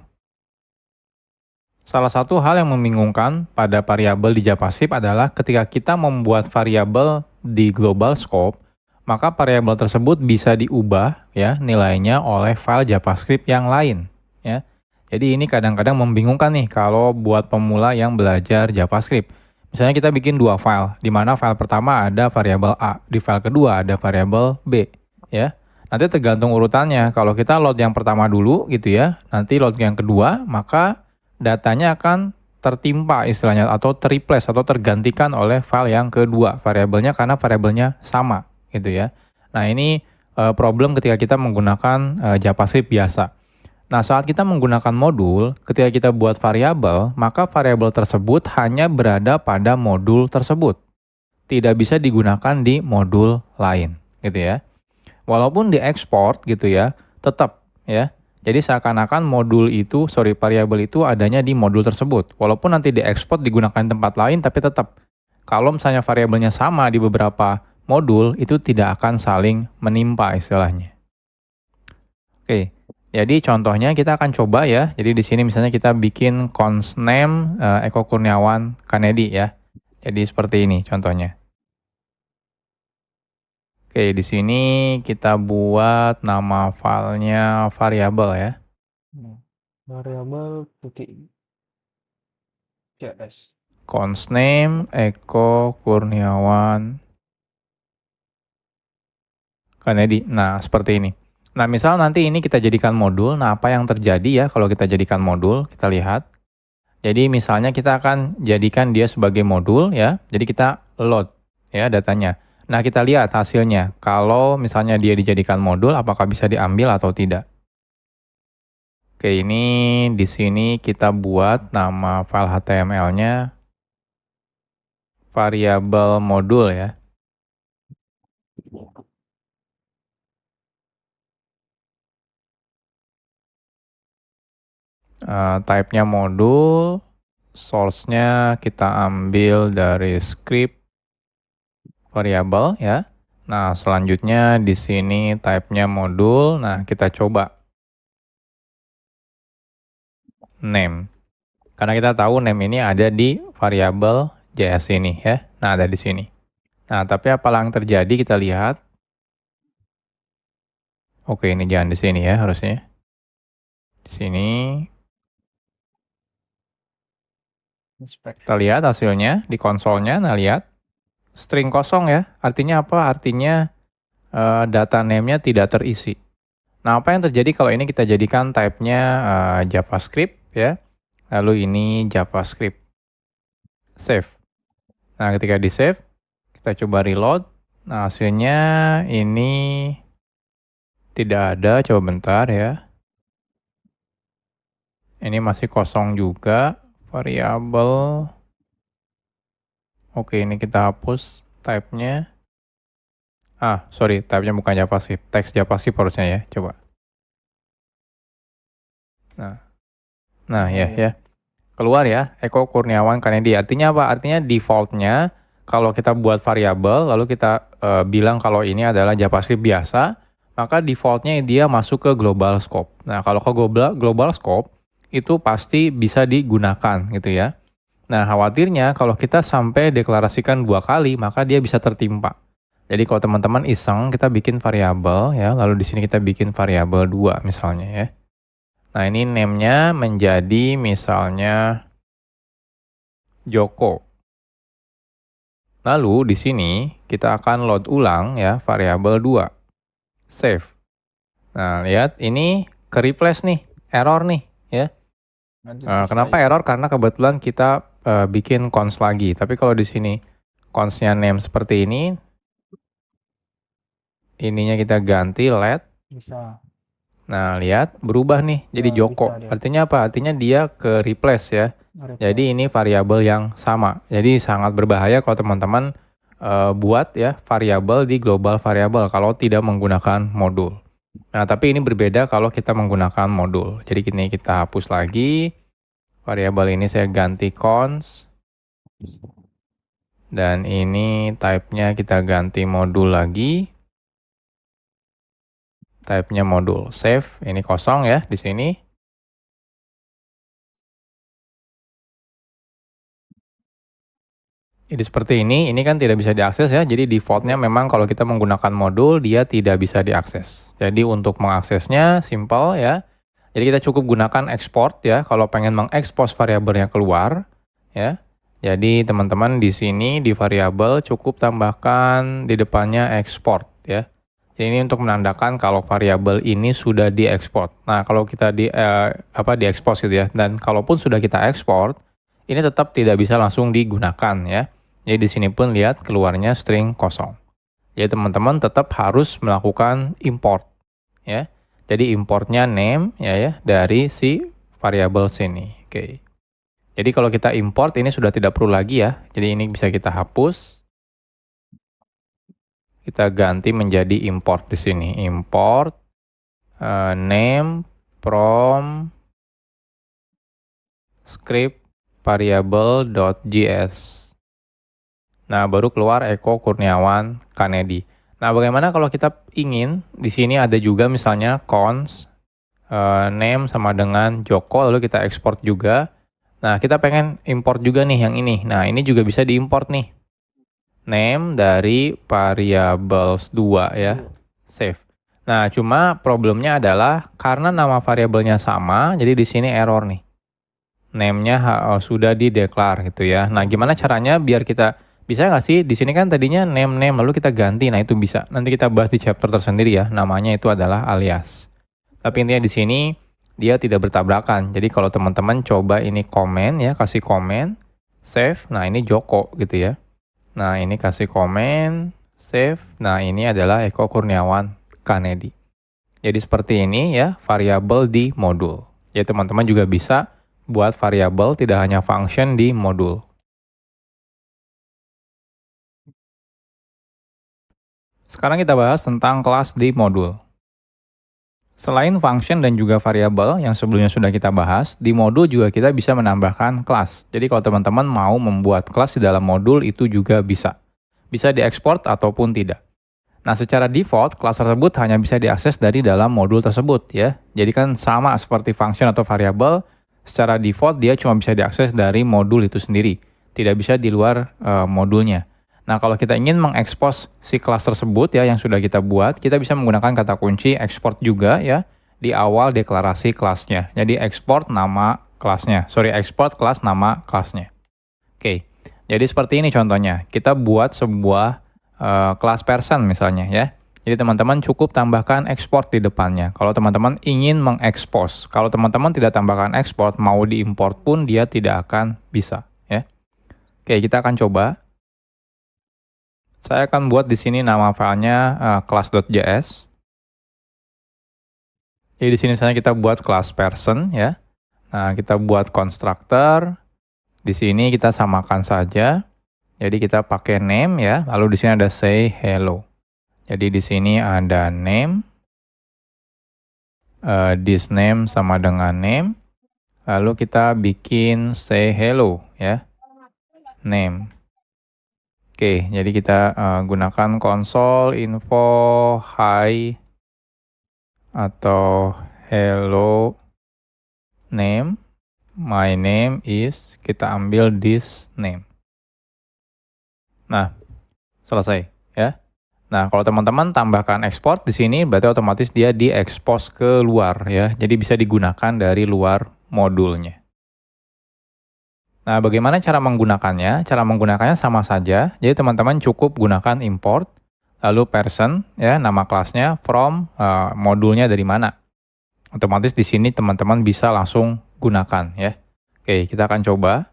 Salah satu hal yang membingungkan pada variabel di JavaScript adalah ketika kita membuat variabel di global scope, maka variabel tersebut bisa diubah ya nilainya oleh file JavaScript yang lain ya. Jadi ini kadang-kadang membingungkan nih kalau buat pemula yang belajar JavaScript. Misalnya kita bikin dua file, di mana file pertama ada variabel A, di file kedua ada variabel B ya. Nanti tergantung urutannya. Kalau kita load yang pertama dulu gitu ya, nanti load yang kedua, maka datanya akan tertimpa istilahnya atau terreplace atau tergantikan oleh file yang kedua variabelnya karena variabelnya sama gitu ya. Nah ini problem ketika kita menggunakan JavaScript biasa. Nah saat kita menggunakan modul, ketika kita buat variabel, maka variabel tersebut hanya berada pada modul tersebut. Tidak bisa digunakan di modul lain gitu ya. Walaupun diekspor gitu ya, tetap ya. Jadi seakan-akan variabel itu adanya di modul tersebut. Walaupun nanti diekspor digunakan tempat lain, tapi tetap kalau misalnya variabelnya sama di beberapa modul, itu tidak akan saling menimpa istilahnya. Oke, jadi contohnya kita akan coba ya. Jadi di sini misalnya kita bikin const name Eko Kurniawan Kanedi ya. Jadi seperti ini contohnya. Oke, di sini kita buat nama filenya variabel ya. Variabel .cs. Const name Eko Kurniawan Kanedi. Nah, seperti ini. Nah, misal nanti ini kita jadikan modul. Nah, apa yang terjadi ya kalau kita jadikan modul? Kita lihat. Jadi misalnya kita akan jadikan dia sebagai modul ya. Jadi kita load ya datanya. Nah, kita lihat hasilnya. Kalau misalnya dia dijadikan modul, apakah bisa diambil atau tidak? Oke, ini di sini kita buat nama file HTML-nya variabel modul ya. Type-nya modul, source-nya kita ambil dari script variabel ya. Nah, selanjutnya di sini type-nya modul. Nah, kita coba name. Karena kita tahu name ini ada di variabel JS ini ya. Nah, ada di sini. Nah, tapi apa yang terjadi kita lihat. Oke, ini jangan di sini ya harusnya. Di sini kita lihat hasilnya di konsolnya. Nah, lihat string kosong ya. Artinya apa? Artinya data name-nya tidak terisi. Nah, apa yang terjadi kalau ini kita jadikan type-nya JavaScript ya. Lalu ini JavaScript. Save. Nah, ketika di save, kita coba reload. Nah, hasilnya ini tidak ada. Coba bentar ya. Ini masih kosong juga. Variabel. Oke, ini kita hapus type-nya. Sorry, type-nya bukan JavaScript. Teks JavaScript harusnya ya. Coba. Nah ya. Keluar ya, Eko Kurniawan Kanedi. Artinya apa? Artinya default-nya kalau kita buat variabel, lalu kita bilang kalau ini adalah JavaScript biasa, maka default-nya dia masuk ke global scope. Nah, kalau ke global scope, itu pasti bisa digunakan gitu ya. Nah, khawatirnya kalau kita sampai deklarasikan 2 kali, maka dia bisa tertimpa. Jadi kalau teman-teman iseng, kita bikin variabel ya, lalu di sini kita bikin variabel 2 misalnya ya. Nah, ini name-nya menjadi misalnya Joko. Lalu di sini kita akan load ulang ya variabel 2. Save. Nah, lihat ini ke replace nih error nih ya. Kenapa error? Karena kebetulan kita bikin cons lagi. Tapi kalau di sini consnya name seperti ini, ininya kita ganti let. Bisa. Nah, lihat berubah nih jadi Ya, Joko. bisa dia. Artinya apa? Artinya dia ke replace ya. Jadi ini variabel yang sama. Jadi sangat berbahaya kalau teman-teman buat ya variabel di global variabel kalau tidak menggunakan modul. Nah, tapi ini berbeda kalau kita menggunakan modul. Jadi ini kita hapus lagi. Variabel ini saya ganti cons. Dan ini type-nya kita ganti modul lagi. Type-nya modul. Save, ini kosong ya di sini. Jadi seperti ini kan tidak bisa diakses ya. Jadi defaultnya memang kalau kita menggunakan modul, dia tidak bisa diakses. Jadi untuk mengaksesnya simple ya. Jadi kita cukup gunakan export ya, kalau pengen mengekspos variabelnya keluar ya. Jadi teman-teman di sini di variabel cukup tambahkan di depannya export ya. Jadi ini untuk menandakan kalau variabel ini sudah diekspor. Nah, kalau kita diekspos gitu ya. Dan kalaupun sudah kita ekspor, ini tetap tidak bisa langsung digunakan ya. Jadi di sini pun lihat keluarnya string kosong. Jadi teman-teman tetap harus melakukan import ya. Jadi importnya name ya dari si variabel sini. Oke. Jadi kalau kita import ini sudah tidak perlu lagi ya. Jadi ini bisa kita hapus. Kita ganti menjadi import di sini. Import name from script variable.js. Nah, baru keluar Eko Kurniawan Kanedi. Nah, bagaimana kalau kita ingin di sini ada juga misalnya cons name sama dengan Joko, lalu kita ekspor juga. Nah, kita pengen import juga nih yang ini. Nah, ini juga bisa diimport nih. Name dari variables 2 ya. Save. Nah, cuma problemnya adalah karena nama variabelnya sama, jadi di sini error nih. Name-nya sudah dideklar gitu ya. Nah, gimana caranya biar kita bisa nggak sih? Di sini kan tadinya name lalu kita ganti. Nah, itu bisa. Nanti kita bahas di chapter tersendiri ya. Namanya itu adalah alias. Tapi intinya di sini dia tidak bertabrakan. Jadi kalau teman-teman coba ini komen ya, kasih komen, save. Nah, ini Joko gitu ya. Nah, ini kasih komen, save. Nah, ini adalah Eko Kurniawan Kanedi. Jadi seperti ini ya, variabel di modul. Ya, teman-teman juga bisa buat variabel tidak hanya function di modul. Sekarang kita bahas tentang kelas di modul. Selain function dan juga variabel yang sebelumnya sudah kita bahas, di modul juga kita bisa menambahkan kelas. Jadi kalau teman-teman mau membuat kelas di dalam modul itu juga bisa. Bisa diekspor ataupun tidak. Nah, secara default, kelas tersebut hanya bisa diakses dari dalam modul tersebut ya. Jadi kan sama seperti function atau variabel, secara default dia cuma bisa diakses dari modul itu sendiri. Tidak bisa di luar modulnya. Nah, kalau kita ingin mengekspos si kelas tersebut ya yang sudah kita buat, kita bisa menggunakan kata kunci export juga ya di awal deklarasi kelasnya. Jadi export nama kelasnya. Export kelas nama kelasnya. Oke. Jadi seperti ini contohnya. Kita buat sebuah kelas person misalnya ya. Jadi teman-teman cukup tambahkan export di depannya. Kalau teman-teman ingin mengekspos. Kalau teman-teman tidak tambahkan export, mau diimport pun dia tidak akan bisa ya. Oke, kita akan coba. Saya akan buat di sini nama filenya class.js. Jadi di sini misalnya kita buat class person ya. Nah, kita buat constructor. Di sini kita samakan saja. Jadi kita pakai name ya. Lalu di sini ada say hello. Jadi di sini ada name. This name sama dengan name. Lalu kita bikin say hello ya. Name. Oke, jadi kita gunakan console info hi atau hello name. My name is, kita ambil this name. Nah, selesai ya. Nah, kalau teman-teman tambahkan export di sini berarti otomatis dia diekspos ke luar ya. Jadi bisa digunakan dari luar modulnya. Nah, bagaimana cara menggunakannya? Cara menggunakannya sama saja. Jadi teman-teman cukup gunakan import, lalu person, ya nama kelasnya, from modulnya dari mana. Otomatis di sini teman-teman bisa langsung gunakan ya. Oke, kita akan coba.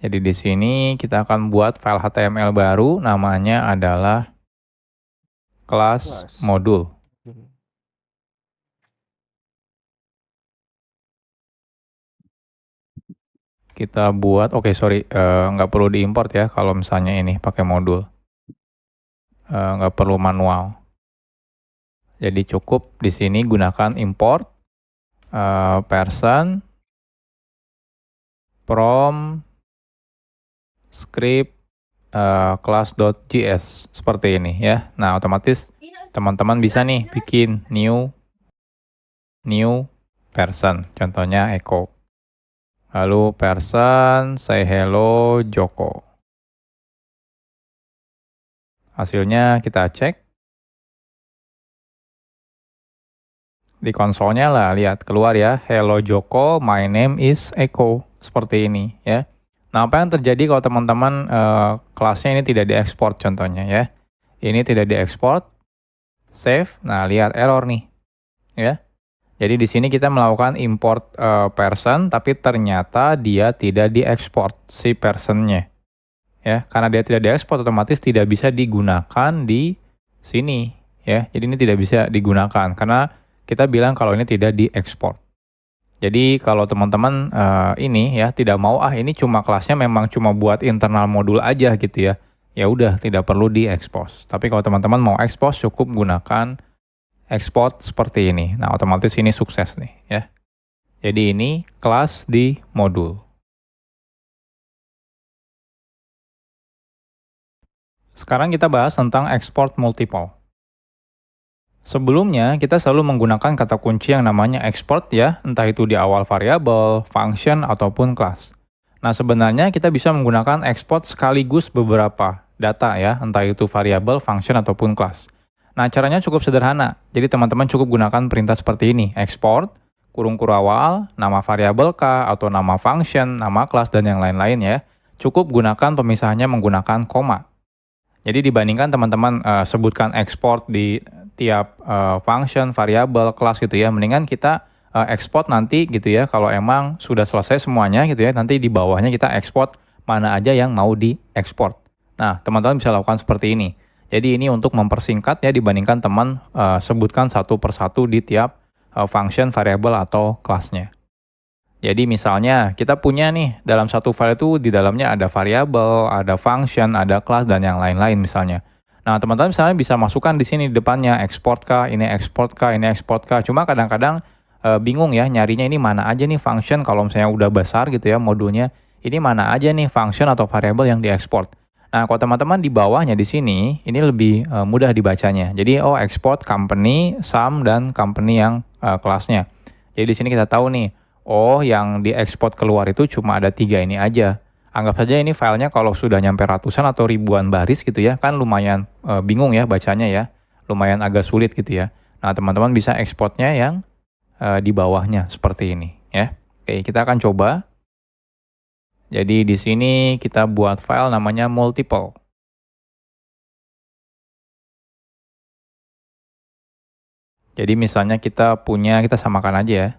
Jadi di sini kita akan buat file HTML baru, namanya adalah kelas Kelas. modul. Kita buat, oke sorry, nggak perlu diimport ya kalau misalnya ini pakai modul. Nggak perlu manual. Jadi cukup di sini gunakan import person from script class.js seperti ini ya. Nah, otomatis teman-teman bisa nih bikin new person, contohnya Eko. Lalu person say hello Joko. Hasilnya kita cek. Di konsolnya lah, lihat keluar ya, hello Joko, my name is Eko. Seperti ini ya. Nah, apa yang terjadi kalau teman-teman kelasnya ini tidak diekspor contohnya ya. Ini tidak diekspor, save, nah lihat error nih ya. Jadi di sini kita melakukan import person, tapi ternyata dia tidak diekspor si personnya. Ya, karena dia tidak diekspor otomatis tidak bisa digunakan di sini ya. Jadi ini tidak bisa digunakan karena kita bilang kalau ini tidak diekspor. Jadi kalau teman-teman ini ya tidak mau ini cuma kelasnya memang cuma buat internal modul aja gitu ya. Ya udah tidak perlu diekspos. Tapi kalau teman-teman mau ekspos cukup gunakan export seperti ini. Nah, otomatis ini sukses nih ya. Jadi ini kelas di modul. Sekarang kita bahas tentang export multiple. Sebelumnya, kita selalu menggunakan kata kunci yang namanya export ya, entah itu di awal variabel, function, ataupun kelas. Nah, sebenarnya kita bisa menggunakan export sekaligus beberapa data ya, entah itu variabel, function, ataupun kelas. Nah, caranya cukup sederhana. Jadi, teman-teman cukup gunakan perintah seperti ini, export, kurung awal, nama variabel kah, atau nama function, nama kelas, dan yang lain-lain ya. Cukup gunakan pemisahannya menggunakan koma. Jadi dibandingkan teman-teman sebutkan export di tiap function, variabel, kelas gitu ya, mendingan kita export nanti gitu ya, kalau emang sudah selesai semuanya gitu ya, nanti di bawahnya kita export mana aja yang mau diekspor. Nah, teman-teman bisa lakukan seperti ini. Jadi ini untuk mempersingkat ya dibandingkan teman sebutkan satu persatu di tiap function, variabel, atau kelasnya. Jadi misalnya kita punya nih dalam satu file itu di dalamnya ada variabel, ada function, ada kelas, dan yang lain-lain misalnya. Nah, teman-teman misalnya bisa masukkan di sini di depannya export kah, ini export kah, ini export kah. Cuma kadang-kadang bingung ya nyarinya ini mana aja nih function kalau misalnya udah besar gitu ya modulnya. Ini mana aja nih function atau variabel yang diekspor. Nah, kalau teman-teman di bawahnya di sini ini lebih mudah dibacanya. Jadi export company, sum, dan company yang kelasnya. Jadi di sini kita tahu nih, yang diekspor keluar itu cuma ada 3 ini aja. Anggap saja ini filenya kalau sudah nyampe ratusan atau ribuan baris gitu ya, kan lumayan bingung ya bacanya ya. Lumayan agak sulit gitu ya. Nah, teman-teman bisa ekspornya yang di bawahnya seperti ini ya. Oke, kita akan coba. Jadi di sini kita buat file namanya multiple. Jadi misalnya kita samakan aja ya.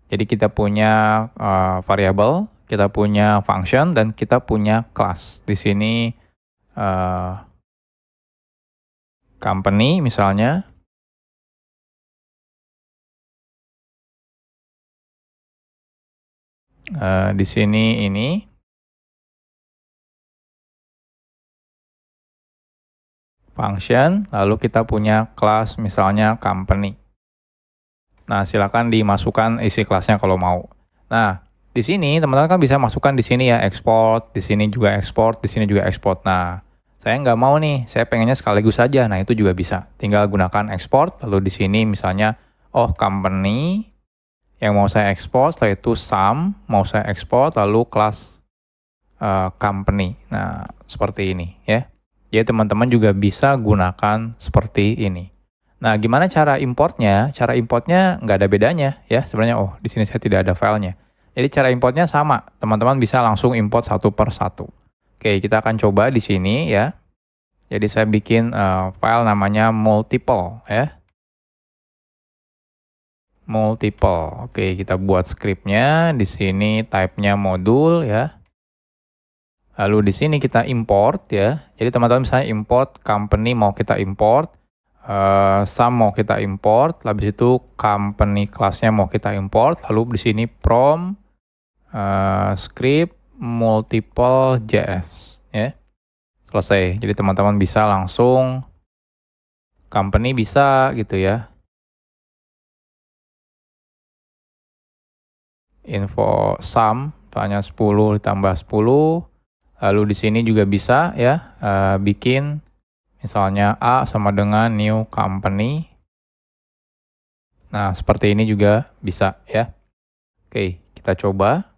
Jadi kita punya variabel, kita punya function, dan kita punya kelas. Di sini company misalnya. Di sini ini. Function, lalu kita punya kelas misalnya company. Nah, silakan dimasukkan isi kelasnya kalau mau. Nah, di sini teman-teman kan bisa masukkan di sini ya export, di sini juga export, di sini juga export. Nah, saya nggak mau nih, saya pengennya sekaligus saja. Nah, itu juga bisa. Tinggal gunakan export, lalu di sini misalnya, company yang mau saya export, setelah itu sum, mau saya export, lalu kelas company. Nah, seperti ini ya. Jadi teman-teman juga bisa gunakan seperti ini. Nah, gimana cara importnya? Cara importnya nggak ada bedanya ya. Sebenarnya, di sini saya tidak ada filenya. Jadi cara importnya sama. Teman-teman bisa langsung import satu per satu. Oke, kita akan coba di sini ya. Jadi saya bikin file namanya multiple ya. multiple. Oke, kita buat scriptnya. Di sini type-nya modul ya. Lalu di sini kita import ya. Jadi teman-teman misalnya import company mau kita import, sum mau kita import, habis itu company class-nya mau kita import, lalu di sini from script multiple JS ya. Selesai. Jadi teman-teman bisa langsung company bisa gitu ya. Info sum hanya 10 ditambah 10. Lalu di sini juga bisa ya bikin misalnya A sama dengan new company. Nah, seperti ini juga bisa ya. Oke, kita coba.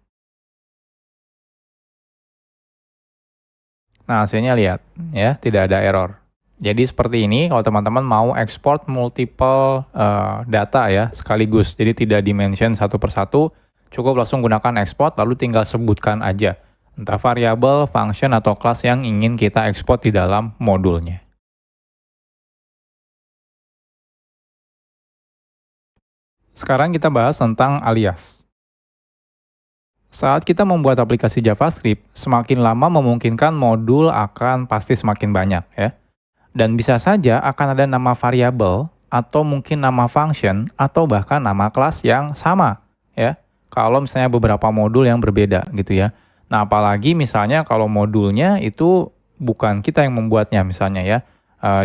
Nah, hasilnya lihat ya, tidak ada error. Jadi seperti ini kalau teman-teman mau ekspor multiple data ya sekaligus. Jadi tidak dimention satu persatu, cukup langsung gunakan export lalu tinggal sebutkan aja. Entah variabel, function, atau kelas yang ingin kita ekspor di dalam modulnya. Sekarang kita bahas tentang alias. Saat kita membuat aplikasi JavaScript, semakin lama memungkinkan modul akan pasti semakin banyak ya. Dan bisa saja akan ada nama variabel, atau mungkin nama function, atau bahkan nama kelas yang sama ya. Kalau misalnya beberapa modul yang berbeda gitu ya. Nah, apalagi misalnya kalau modulnya itu bukan kita yang membuatnya misalnya ya.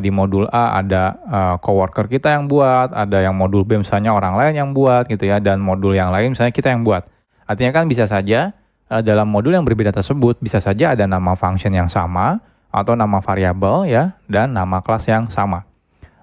Di modul A ada coworker kita yang buat, ada yang modul B misalnya orang lain yang buat gitu ya, dan modul yang lain misalnya kita yang buat. Artinya kan bisa saja dalam modul yang berbeda tersebut bisa saja ada nama function yang sama atau nama variabel ya dan nama kelas yang sama.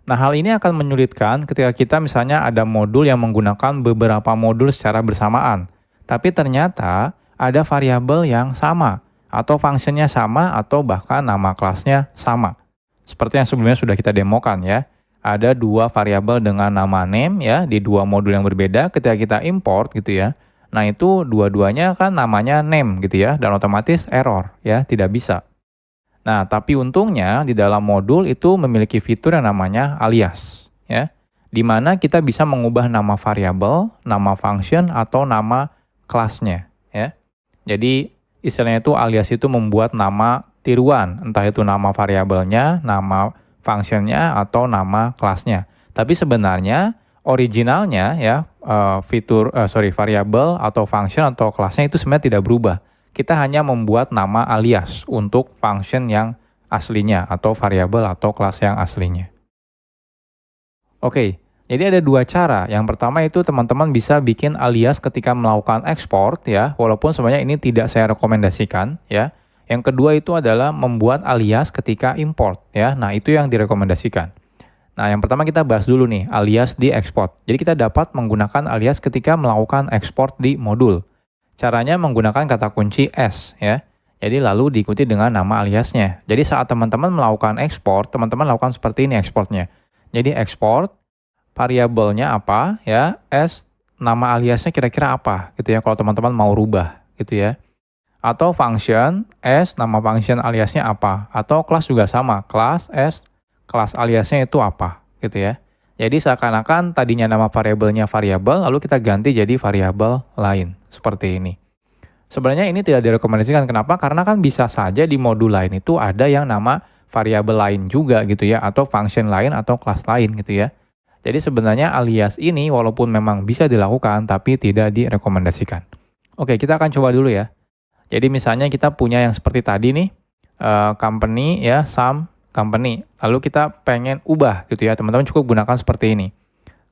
Nah, hal ini akan menyulitkan ketika kita misalnya ada modul yang menggunakan beberapa modul secara bersamaan. Tapi ternyata ada variabel yang sama, atau fungsinya sama, atau bahkan nama kelasnya sama. Seperti yang sebelumnya sudah kita demokan ya. Ada dua variabel dengan nama name ya, di dua modul yang berbeda ketika kita import gitu ya. Nah, itu dua-duanya kan namanya name gitu ya, dan otomatis error ya, tidak bisa. Nah, tapi untungnya di dalam modul itu memiliki fitur yang namanya alias ya. Di mana kita bisa mengubah nama variabel, nama function, atau nama kelasnya ya. Jadi istilahnya itu alias itu membuat nama tiruan, entah itu nama variabelnya, nama functionnya, atau nama kelasnya. Tapi sebenarnya originalnya ya variabel atau function atau kelasnya itu sebenarnya tidak berubah. Kita hanya membuat nama alias untuk function yang aslinya atau variabel atau kelas yang aslinya. Oke. Jadi ada dua cara. Yang pertama itu teman-teman bisa bikin alias ketika melakukan export ya, walaupun sebenarnya ini tidak saya rekomendasikan ya. Yang kedua itu adalah membuat alias ketika import ya. Nah, itu yang direkomendasikan. Nah, yang pertama kita bahas dulu nih, alias di export. Jadi kita dapat menggunakan alias ketika melakukan export di modul. Caranya menggunakan kata kunci S ya. Jadi lalu diikuti dengan nama aliasnya. Jadi saat teman-teman melakukan export, teman-teman lakukan seperti ini exportnya. Jadi export variabelnya apa ya, S, nama aliasnya kira-kira apa gitu ya kalau teman-teman mau rubah gitu ya. Atau function, S, nama function aliasnya apa. Atau kelas juga sama, kelas S, kelas aliasnya itu apa gitu ya. Jadi seakan-akan tadinya nama variabelnya variabel, lalu kita ganti jadi variabel lain, seperti ini. Sebenarnya ini tidak direkomendasikan, kenapa? Karena kan bisa saja di modul lain itu ada yang nama variabel lain juga gitu ya, atau function lain atau kelas lain gitu ya. Jadi sebenarnya alias ini walaupun memang bisa dilakukan, tapi tidak direkomendasikan. Oke, kita akan coba dulu ya. Jadi misalnya kita punya yang seperti tadi nih, company ya, sum company. Lalu kita pengen ubah gitu ya, teman-teman cukup gunakan seperti ini.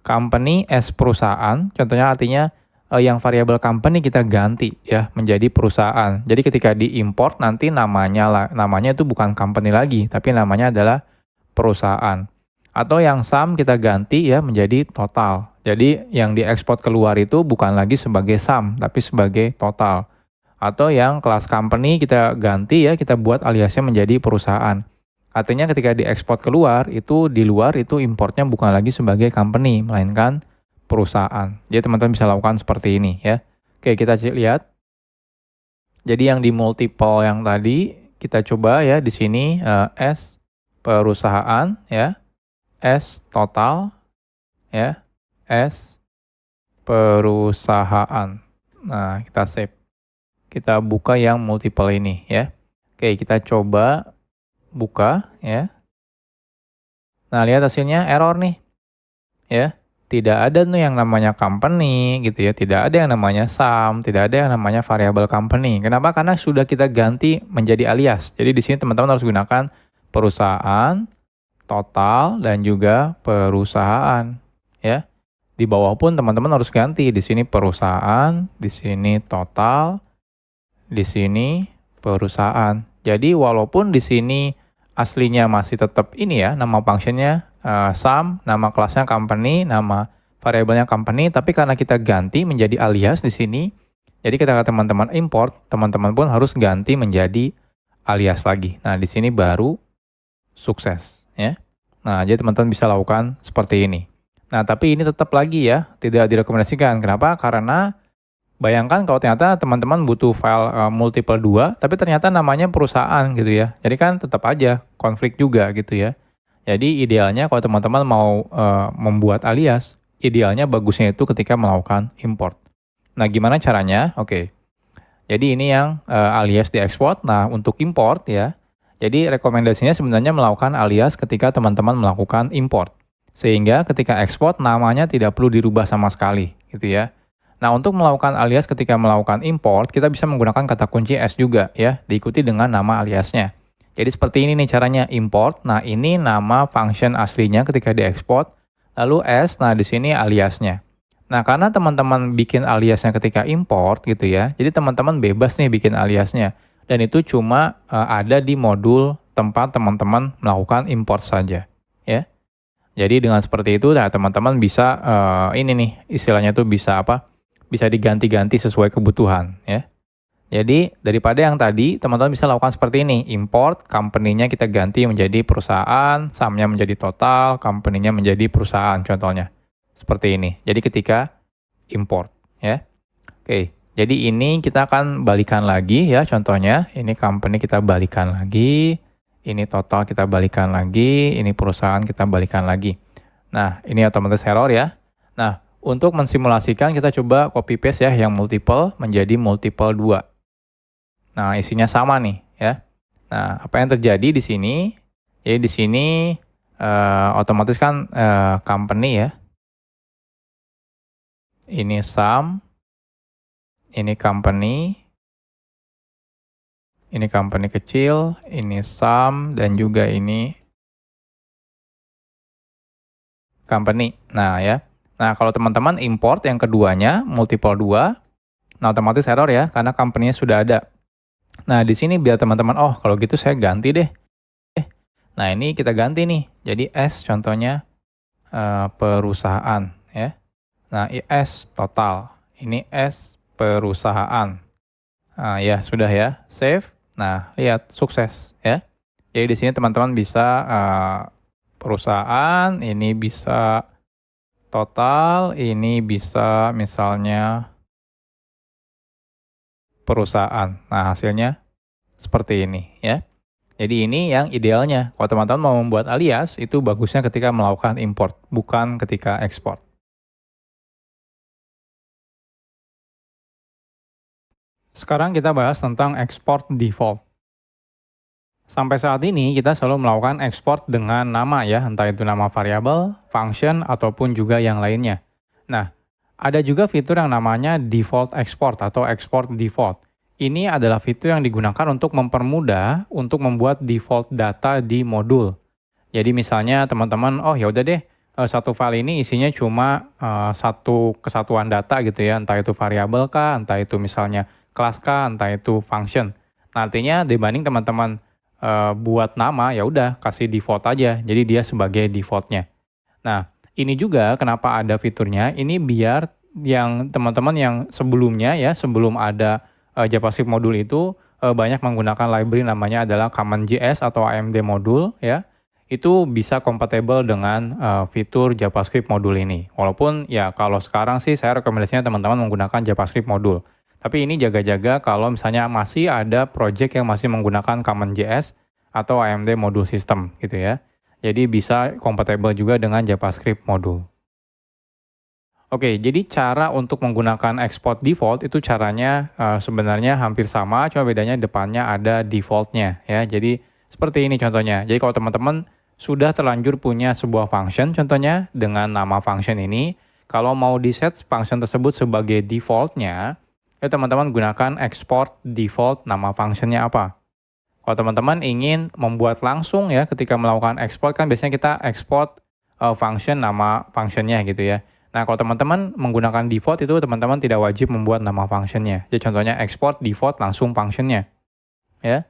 Company as perusahaan, contohnya artinya yang variabel company kita ganti ya menjadi perusahaan. Jadi ketika diimport nanti namanya itu bukan company lagi, tapi namanya adalah perusahaan. Atau yang sum kita ganti ya menjadi total. Jadi yang diekspor keluar itu bukan lagi sebagai sum, tapi sebagai total. Atau yang kelas company kita ganti ya, kita buat aliasnya menjadi perusahaan. Artinya ketika diekspor keluar, itu di luar itu importnya bukan lagi sebagai company, melainkan perusahaan. Jadi teman-teman bisa lakukan seperti ini ya. Oke, kita lihat. Jadi yang di multiple yang tadi, kita coba ya di sini S perusahaan ya. S total ya, S perusahaan. Nah, kita save. Kita buka yang multiple ini ya. Oke, kita coba buka ya. Nah, lihat hasilnya error nih ya. Tidak ada nih yang namanya company gitu ya. Tidak ada yang namanya sum, tidak ada yang namanya variable company. Kenapa? Karena sudah kita ganti menjadi alias. Jadi di sini teman-teman harus gunakan perusahaan, total, dan juga perusahaan ya. Di bawah pun teman-teman harus ganti. Di sini perusahaan, di sini total, di sini perusahaan. Jadi walaupun di sini aslinya masih tetap ini ya, nama functionnya sum, nama kelasnya company, nama variabelnya company, tapi karena kita ganti menjadi alias di sini, jadi ketika teman-teman import, teman-teman pun harus ganti menjadi alias lagi. Nah, di sini baru sukses ya. Nah, jadi teman-teman bisa lakukan seperti ini. Nah, tapi ini tetap lagi ya, tidak direkomendasikan. Kenapa? Karena bayangkan kalau ternyata teman-teman butuh file multiple 2, tapi ternyata namanya perusahaan gitu ya. Jadi kan tetap aja konflik juga gitu ya. Jadi idealnya kalau teman-teman mau membuat alias, idealnya bagusnya itu ketika melakukan import. Nah, gimana caranya? Oke. Jadi ini yang alias diekspor. Nah, untuk import ya. Jadi rekomendasinya sebenarnya melakukan alias ketika teman-teman melakukan import. Sehingga ketika ekspor namanya tidak perlu dirubah sama sekali gitu ya. Nah, untuk melakukan alias ketika melakukan import, kita bisa menggunakan kata kunci S juga ya, diikuti dengan nama aliasnya. Jadi seperti ini nih caranya import. Nah, ini nama function aslinya ketika diekspor. Lalu S, nah di sini aliasnya. Nah, karena teman-teman bikin aliasnya ketika import gitu ya, jadi teman-teman bebas nih bikin aliasnya. Dan itu cuma ada di modul tempat teman-teman melakukan import saja ya. Jadi dengan seperti itu, nah teman-teman bisa ini nih istilahnya tuh bisa apa? Bisa diganti-ganti sesuai kebutuhan ya. Jadi daripada yang tadi, teman-teman bisa lakukan seperti ini. Import, company-nya kita ganti menjadi perusahaan, sum-nya menjadi total, company-nya menjadi perusahaan contohnya. Seperti ini. Jadi ketika import ya. Oke, jadi ini kita akan balikan lagi ya contohnya. Ini company kita balikan lagi, ini total kita balikan lagi, ini perusahaan kita balikan lagi. Nah, ini otomatis error ya. Nah, untuk mensimulasikan kita coba copy paste ya yang multiple menjadi multiple 2. Nah, isinya sama nih ya. Nah, apa yang terjadi di sini? Jadi di sini otomatis kan company ya. Ini sum, ini company kecil, ini sum, dan juga ini company. Nah ya. Nah, kalau teman-teman import yang keduanya multiple 2, nah otomatis error ya karena company-nya sudah ada. Nah, di sini biar teman-teman, oh kalau gitu saya ganti deh. Nah, ini kita ganti nih. Jadi S contohnya perusahaan ya. Nah, S total. Ini S perusahaan. Nah, ya sudah ya, save. Nah, lihat sukses ya. Jadi di sini teman-teman bisa perusahaan, ini bisa total, ini bisa misalnya perusahaan. Nah, hasilnya seperti ini ya. Jadi ini yang idealnya. Kalau teman-teman mau membuat alias, itu bagusnya ketika melakukan import, bukan ketika ekspor. Sekarang kita bahas tentang export default. Sampai saat ini kita selalu melakukan export dengan nama ya, entah itu nama variabel, function, ataupun juga yang lainnya. Nah, ada juga fitur yang namanya default export atau export default. Ini adalah fitur yang digunakan untuk mempermudah untuk membuat default data di modul. Jadi misalnya teman-teman, oh ya udah deh, satu file ini isinya cuma satu kesatuan data gitu ya, entah itu variabel kah, entah itu misalnya kelas kah, entah itu function. Nah, artinya dibanding teman-teman buat nama, ya udah kasih default aja. Jadi dia sebagai defaultnya. Nah, ini juga kenapa ada fiturnya, ini biar yang teman-teman yang sebelumnya ya, sebelum ada JavaScript modul itu banyak menggunakan library namanya adalah CommonJS atau AMD modul ya. Itu bisa compatible dengan fitur JavaScript modul ini. Walaupun ya kalau sekarang sih saya rekomendasinya teman-teman menggunakan JavaScript modul. Tapi ini jaga-jaga kalau misalnya masih ada project yang masih menggunakan CommonJS atau AMD modul system gitu ya. Jadi bisa compatible juga dengan JavaScript modul. Oke, jadi cara untuk menggunakan export default itu caranya sebenarnya hampir sama, cuma bedanya depannya ada defaultnya ya. Jadi seperti ini contohnya. Jadi kalau teman-teman sudah terlanjur punya sebuah function contohnya dengan nama function ini, kalau mau di set function tersebut sebagai defaultnya, ya teman-teman gunakan export default nama functionnya apa. Kalau teman-teman ingin membuat langsung ya ketika melakukan export kan biasanya kita export function nama functionnya gitu ya. Nah, kalau teman-teman menggunakan default itu teman-teman tidak wajib membuat nama functionnya. Jadi contohnya export default langsung functionnya ya.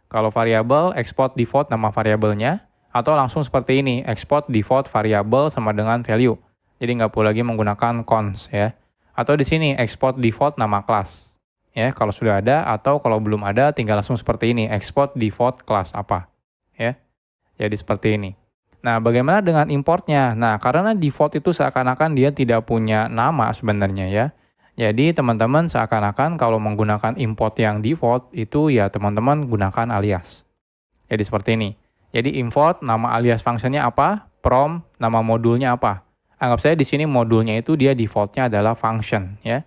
Kalau variabel export default nama variabelnya atau langsung seperti ini export default variable sama dengan value. Jadi nggak perlu lagi menggunakan cons ya. Atau di sini export default nama kelas ya kalau sudah ada atau kalau belum ada tinggal langsung seperti ini export default class apa ya. Jadi seperti ini. Nah, bagaimana dengan importnya? Nah, karena default itu seakan-akan dia tidak punya nama sebenarnya ya. Jadi teman-teman seakan-akan kalau menggunakan import yang default itu ya teman-teman gunakan alias. Jadi seperti ini. Jadi import nama alias functionnya apa? From nama modulnya apa? Anggap saja di sini modulnya itu dia defaultnya adalah function ya.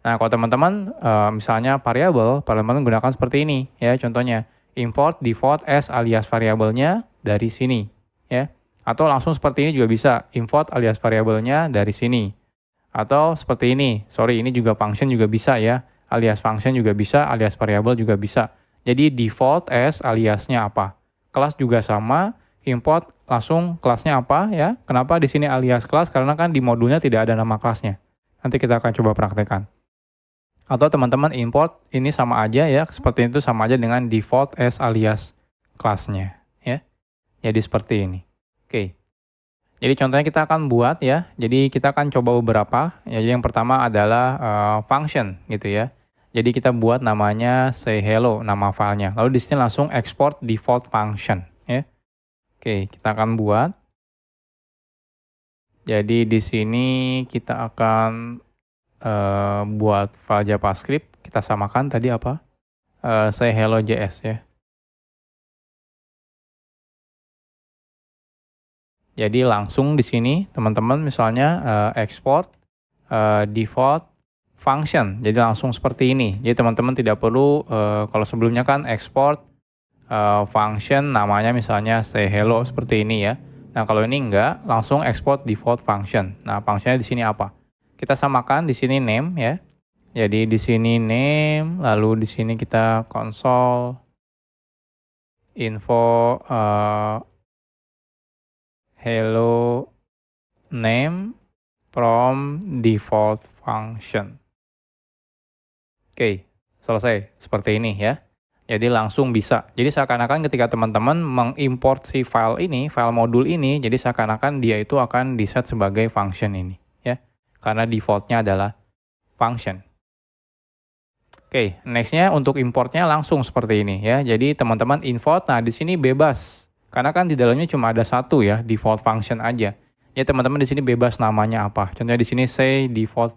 Nah, kalau teman-teman misalnya variabel, teman-teman gunakan seperti ini ya contohnya. Import default as alias variabelnya dari sini ya. Atau langsung seperti ini juga bisa, import alias variabelnya dari sini. Atau seperti ini, sorry ini juga function juga bisa ya, alias function juga bisa, alias variabel juga bisa. Jadi default as aliasnya apa. Kelas juga sama, import langsung kelasnya apa ya. Kenapa di sini alias kelas? Karena kan di modulnya tidak ada nama kelasnya. Nanti kita akan coba praktekkan. Atau teman-teman import ini sama aja ya, seperti itu sama aja dengan default as alias kelasnya ya. Jadi seperti ini. Oke. Jadi contohnya kita akan buat ya. Jadi kita akan coba beberapa. Ya, yang pertama adalah function gitu ya. Jadi kita buat namanya say hello nama filenya. Lalu di sini langsung export default function ya. Oke, kita akan buat. Jadi di sini kita akan buat file JavaScript. Kita samakan tadi apa? Say hello JS ya. Jadi langsung di sini teman-teman misalnya export default function. Jadi langsung seperti ini. Jadi teman-teman tidak perlu kalau sebelumnya kan export function namanya misalnya say hello seperti ini ya. Nah, kalau ini enggak, langsung export default function. Nah, fungsinya di sini apa? Kita samakan di sini name ya. Jadi di sini name, lalu di sini kita console info hello name from default function. Oke, selesai. Seperti ini ya. Jadi langsung bisa. Jadi seakan-akan ketika teman-teman mengimport si file ini, file modul ini, jadi seakan-akan dia itu akan di-set sebagai function ini. Ya, karena defaultnya adalah function. Oke, nextnya untuk importnya langsung seperti ini ya. Jadi teman-teman import, nah di sini bebas. Karena kan di dalamnya cuma ada satu ya, default function aja. Ya teman-teman di sini bebas namanya apa. Contohnya di sini say default,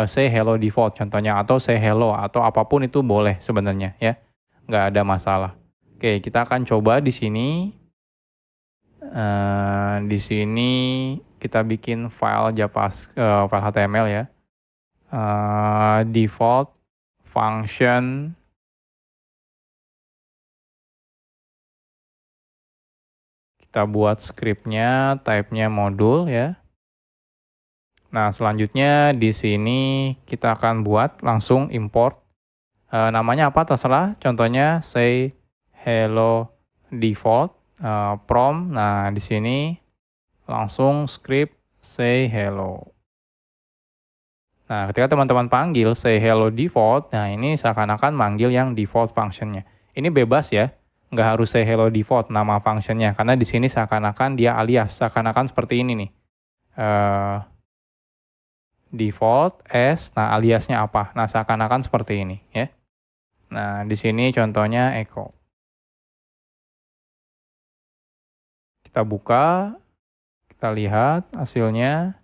say hello default contohnya, atau say hello, atau apapun itu boleh sebenarnya ya. Nggak ada masalah. Oke, kita akan coba di sini. Di sini kita bikin file file HTML ya. Default function kita buat scriptnya, type-nya modul ya. Nah, selanjutnya di sini kita akan buat langsung import. Namanya apa terserah, contohnya say hello default from. Nah, di sini langsung script say hello. Nah, ketika teman-teman panggil say hello default, nah ini seakan-akan manggil yang default functionnya. Ini bebas ya, nggak harus say hello default nama functionnya, karena di sini seakan-akan dia alias, seakan-akan seperti ini nih. Default as, nah aliasnya apa? Nah, seakan-akan seperti ini ya. Nah, di sini contohnya echo. Kita buka, kita lihat hasilnya.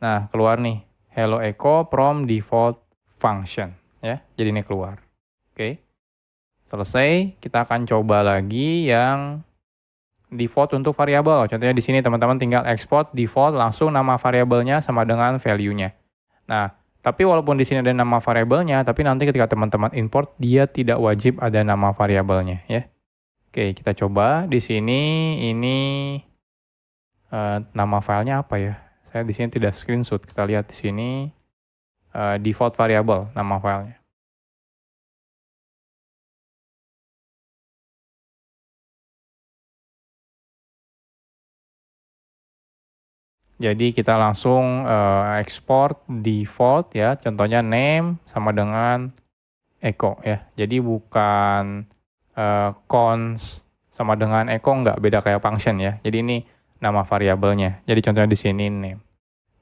Nah, keluar nih, hello echo from default function ya. Jadi ini keluar. Oke. Selesai, kita akan coba lagi yang default untuk variabel. Contohnya di sini teman-teman tinggal export default langsung nama variabelnya sama dengan value-nya. Nah, tapi walaupun di sini ada nama variabelnya, tapi nanti ketika teman-teman import dia tidak wajib ada nama variabelnya ya. Oke, kita coba di sini ini nama filenya apa ya? Saya di sini tidak screenshot. Kita lihat di sini default variable nama filenya. Jadi kita langsung export default ya, contohnya name sama dengan echo ya. Jadi bukan cons sama dengan echo nggak, beda kayak function ya. Jadi ini nama variabelnya. Jadi contohnya di sini name.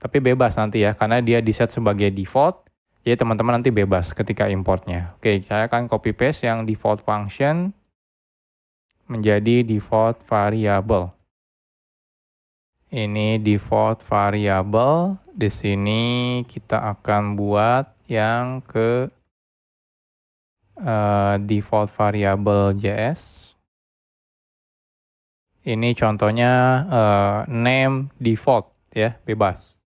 Tapi bebas nanti ya, karena dia di-set sebagai default. Jadi teman-teman nanti bebas ketika importnya. Oke, saya akan copy paste yang default function menjadi default variable. Ini default variable. Di sini kita akan buat yang ke default variable JS. Ini contohnya name default ya, bebas.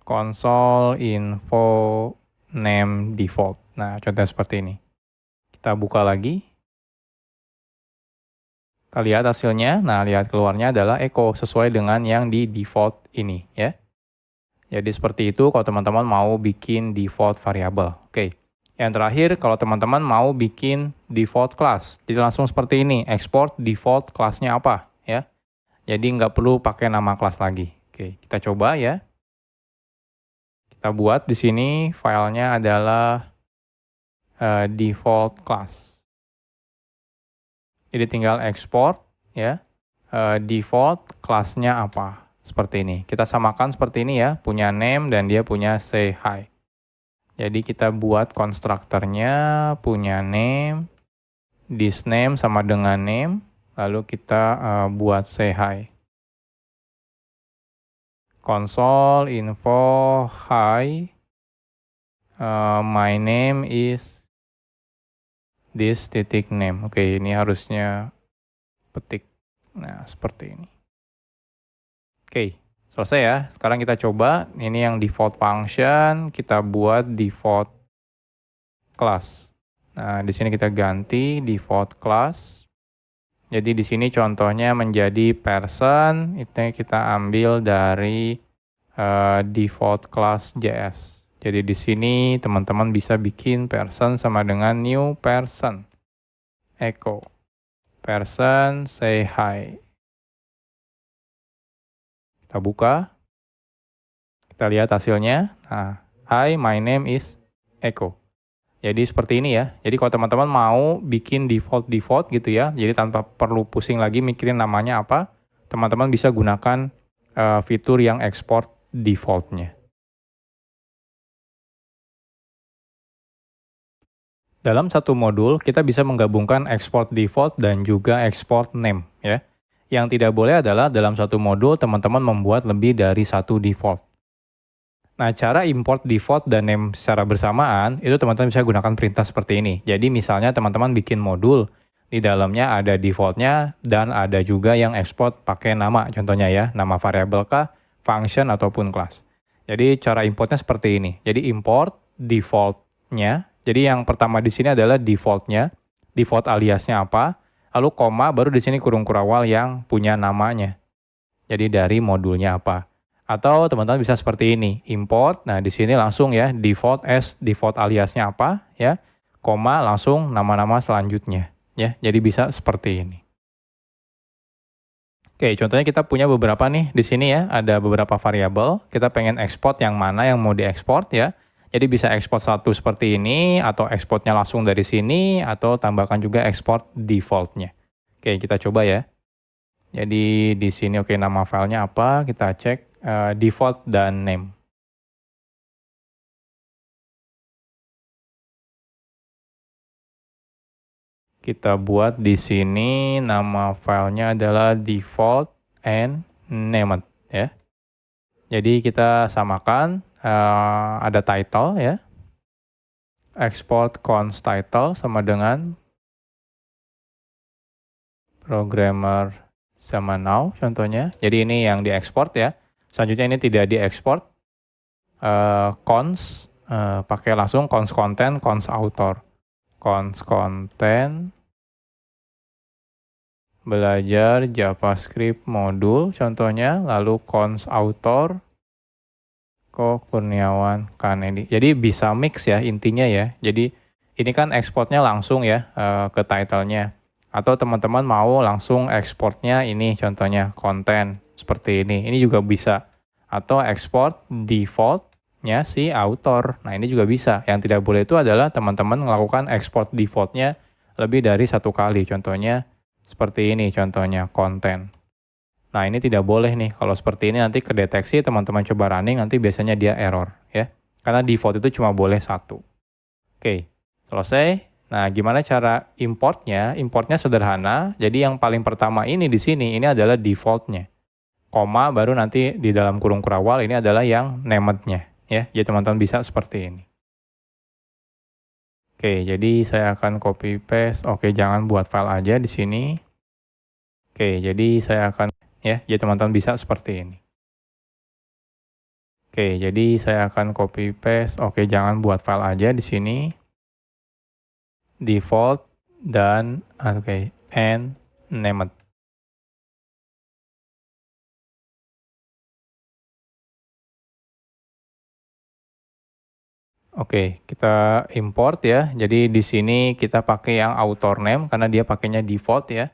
Console info name default. Nah, contohnya seperti ini. Kita buka lagi. Kita lihat hasilnya. Nah, lihat keluarnya adalah echo sesuai dengan yang di default ini ya. Jadi seperti itu kalau teman-teman mau bikin default variable. Oke. Yang terakhir kalau teman-teman mau bikin default class. Jadi langsung seperti ini, export default class-nya apa ya. Jadi nggak perlu pakai nama kelas lagi. Oke, kita coba ya. Kita buat di sini filenya adalah default class. Jadi tinggal export ya, default kelasnya apa, seperti ini. Kita samakan seperti ini ya, punya name dan dia punya say hi. Jadi kita buat konstruktornya punya name, this name sama dengan name, lalu kita buat say hi. Console info hi, my name is this titik name. Oke, ini harusnya petik. Nah, seperti ini. Oke, selesai ya. Sekarang kita coba. Ini yang default function, kita buat default class. Nah, di sini kita ganti default class. Jadi di sini contohnya menjadi person, itu kita ambil dari default class JS. Jadi di sini teman-teman bisa bikin person sama dengan new person. Echo. Person say hi. Kita buka. Kita lihat hasilnya. Nah, hi, my name is Echo. Jadi seperti ini ya. Jadi kalau teman-teman mau bikin default gitu ya. Jadi tanpa perlu pusing lagi mikirin namanya apa. Teman-teman bisa gunakan fitur yang export defaultnya. Dalam satu modul, kita bisa menggabungkan export default dan juga export name ya. Yang tidak boleh adalah dalam satu modul teman-teman membuat lebih dari satu default. Nah, cara import default dan name secara bersamaan, itu teman-teman bisa gunakan perintah seperti ini. Jadi misalnya teman-teman bikin modul, di dalamnya ada defaultnya dan ada juga yang export pakai nama, contohnya ya, nama variabel kah, function ataupun class. Jadi cara importnya seperti ini. Jadi import defaultnya. Jadi yang pertama di sini adalah defaultnya, default aliasnya apa, lalu koma baru di sini kurung kurawal yang punya namanya. Jadi dari modulnya apa. Atau teman-teman bisa seperti ini, import. Nah, di sini langsung ya default as default aliasnya apa ya, koma langsung nama-nama selanjutnya ya. Jadi bisa seperti ini. Oke, contohnya kita punya beberapa nih di sini ya, ada beberapa variabel. Kita pengen ekspor yang mana yang mau diekspor ya. Jadi bisa ekspor satu seperti ini, atau ekspornya langsung dari sini, atau tambahkan juga ekspor defaultnya. Oke, kita coba ya. Jadi di sini oke, nama filenya apa, kita cek default dan name. Kita buat di sini nama filenya adalah default and named ya. Jadi kita samakan, ada title ya. Export const title sama dengan programmer zaman now contohnya. Jadi ini yang diekspor ya. Selanjutnya ini tidak diekspor. Cons, pakai langsung cons content, cons author. Cons content, belajar JavaScript modul contohnya, lalu cons author, Eko Kurniawan Kanedi. Jadi bisa mix ya intinya ya. Jadi ini kan ekspornya langsung ya ke title-nya. Atau teman-teman mau langsung ekspornya ini contohnya konten seperti ini. Ini juga bisa. Atau ekspor default-nya si author. Nah ini juga bisa. Yang tidak boleh itu adalah teman-teman melakukan ekspor default-nya lebih dari satu kali. Contohnya seperti ini contohnya konten. Nah ini tidak boleh nih, kalau seperti ini nanti kedeteksi teman-teman coba running nanti biasanya dia error ya. Karena default itu cuma boleh satu. Oke, selesai. Nah gimana cara importnya? Importnya sederhana, jadi yang paling pertama ini di sini, ini adalah defaultnya. Koma baru nanti di dalam kurung kurawal ini adalah yang named-nya ya. Jadi teman-teman bisa seperti ini. Oke, jadi saya akan copy paste. Oke, jangan buat file aja di sini. Oke, jadi saya akan ya, jadi teman-teman bisa seperti ini. Oke, jadi saya akan copy paste. Oke, jangan buat file aja di sini. Default dan and named. Oke, kita import ya. Jadi di sini kita pakai yang author name karena dia pakainya default ya.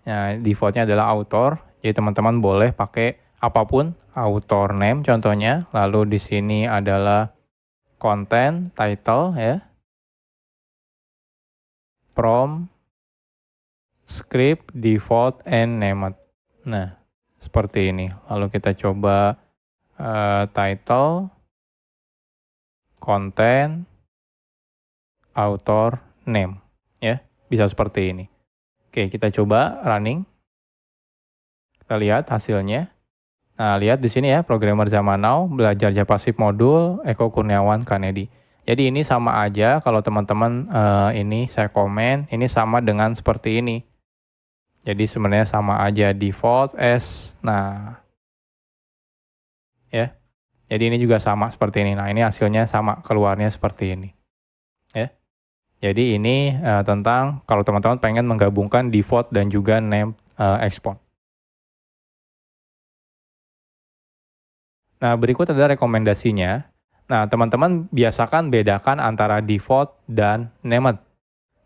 Nah, defaultnya adalah author. Jadi teman-teman boleh pakai apapun author name contohnya. Lalu di sini adalah content title ya. From script default and named. Nah, seperti ini. Lalu kita coba title, content, author name ya. Bisa seperti ini. Oke, kita coba running. Kita lihat hasilnya. Nah, lihat di sini ya, programmer zaman now, belajar JavaScript modul, Eko Kurniawan Kanedi. Jadi ini sama aja kalau teman-teman ini saya komen, ini sama dengan seperti ini. Jadi sebenarnya sama aja default as. Nah, ya. Jadi ini juga sama seperti ini. Nah, ini hasilnya sama, keluarnya seperti ini. Ya. Jadi ini tentang kalau teman-teman pengen menggabungkan default dan juga name export. Nah, berikut adalah rekomendasinya. Nah, teman-teman biasakan bedakan antara default dan named.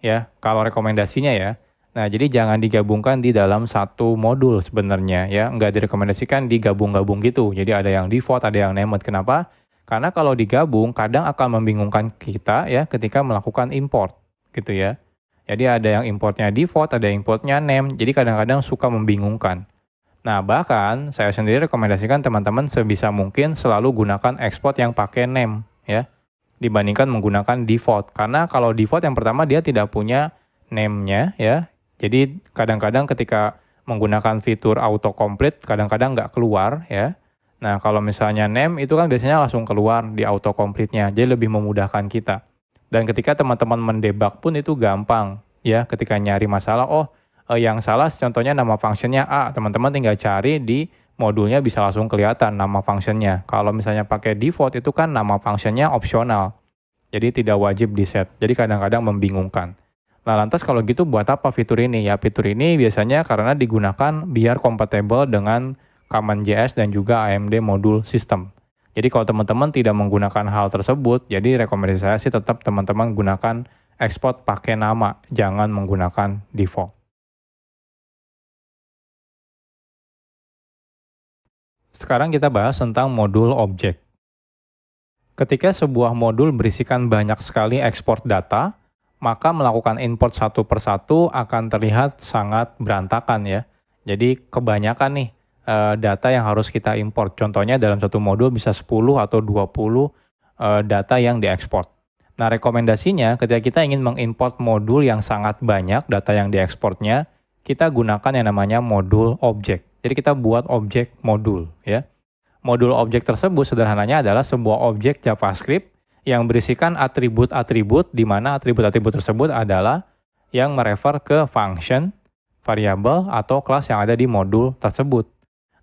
Ya, kalau rekomendasinya ya. Nah, jadi jangan digabungkan di dalam satu modul sebenarnya ya. Nggak direkomendasikan digabung-gabung gitu. Jadi ada yang default, ada yang named. Kenapa? Karena kalau digabung kadang akan membingungkan kita ya ketika melakukan import gitu ya. Jadi ada yang importnya default, ada yang importnya named. Jadi kadang-kadang suka membingungkan. Nah, bahkan saya sendiri rekomendasikan teman-teman sebisa mungkin selalu gunakan export yang pakai name ya, dibandingkan menggunakan default. Karena kalau default yang pertama dia tidak punya name-nya ya. Jadi kadang-kadang ketika menggunakan fitur autocomplete kadang-kadang nggak keluar ya. Nah, kalau misalnya name itu kan biasanya langsung keluar di autocomplete-nya. Jadi lebih memudahkan kita. Dan ketika teman-teman mendebug pun itu gampang ya, ketika nyari masalah, yang salah contohnya nama functionnya A, teman-teman tinggal cari di modulnya bisa langsung kelihatan nama functionnya. Kalau misalnya pakai default itu kan nama functionnya opsional, jadi tidak wajib di set. Jadi kadang-kadang membingungkan. Nah lantas kalau gitu buat apa fitur ini? Ya fitur ini biasanya karena digunakan biar kompatibel dengan CommonJS dan juga AMD modul system. Jadi kalau teman-teman tidak menggunakan hal tersebut, jadi rekomendasi saya sih tetap teman-teman gunakan export pakai nama, jangan menggunakan default. Sekarang kita bahas tentang modul objek. Ketika sebuah modul berisikan banyak sekali ekspor data, maka melakukan import satu persatu akan terlihat sangat berantakan ya. Jadi kebanyakan nih data yang harus kita import. Contohnya dalam satu modul bisa 10 atau 20 data yang diekspor. Nah rekomendasinya ketika kita ingin mengimport modul yang sangat banyak data yang diekspornya, kita gunakan yang namanya modul objek. Jadi kita buat objek modul ya. Modul objek tersebut sederhananya adalah sebuah objek JavaScript yang berisikan atribut-atribut di mana atribut-atribut tersebut adalah yang merefer ke function. variabel atau kelas yang ada di modul tersebut.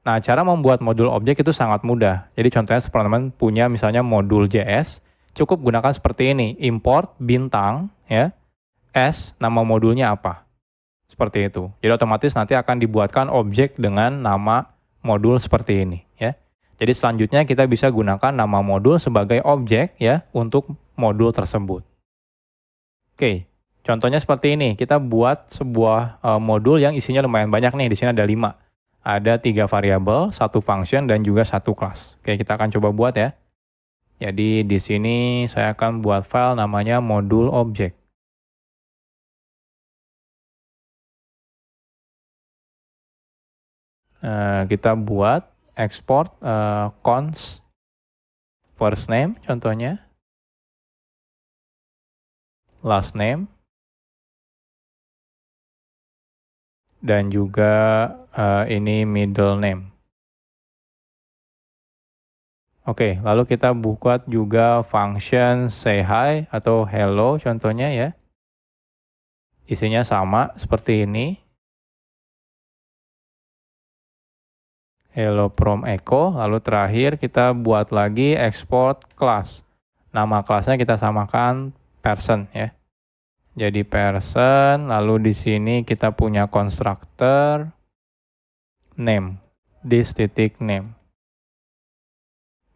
Nah, cara membuat modul objek itu sangat mudah. Jadi contohnya teman-teman punya misalnya modul JS, cukup gunakan seperti ini, import bintang ya, S, nama modulnya apa. Seperti itu. Jadi otomatis nanti akan dibuatkan objek dengan nama modul seperti ini ya. Jadi selanjutnya kita bisa gunakan nama modul sebagai objek ya untuk modul tersebut. Oke, contohnya seperti ini. Kita buat sebuah modul yang isinya lumayan banyak nih. Di sini ada 5. Ada 3 variabel, 1 function, dan juga 1 kelas. Oke, kita akan coba buat ya. Jadi di sini saya akan buat file namanya modul objek. Kita buat export const first name contohnya, last name, dan juga ini middle name. Oke, lalu kita buat juga function say hi atau hello contohnya ya. Isinya sama seperti ini. Hello from Echo, lalu terakhir kita buat lagi export class. Nama kelasnya kita samakan person ya. Jadi person, lalu di sini kita punya constructor name, this titik name.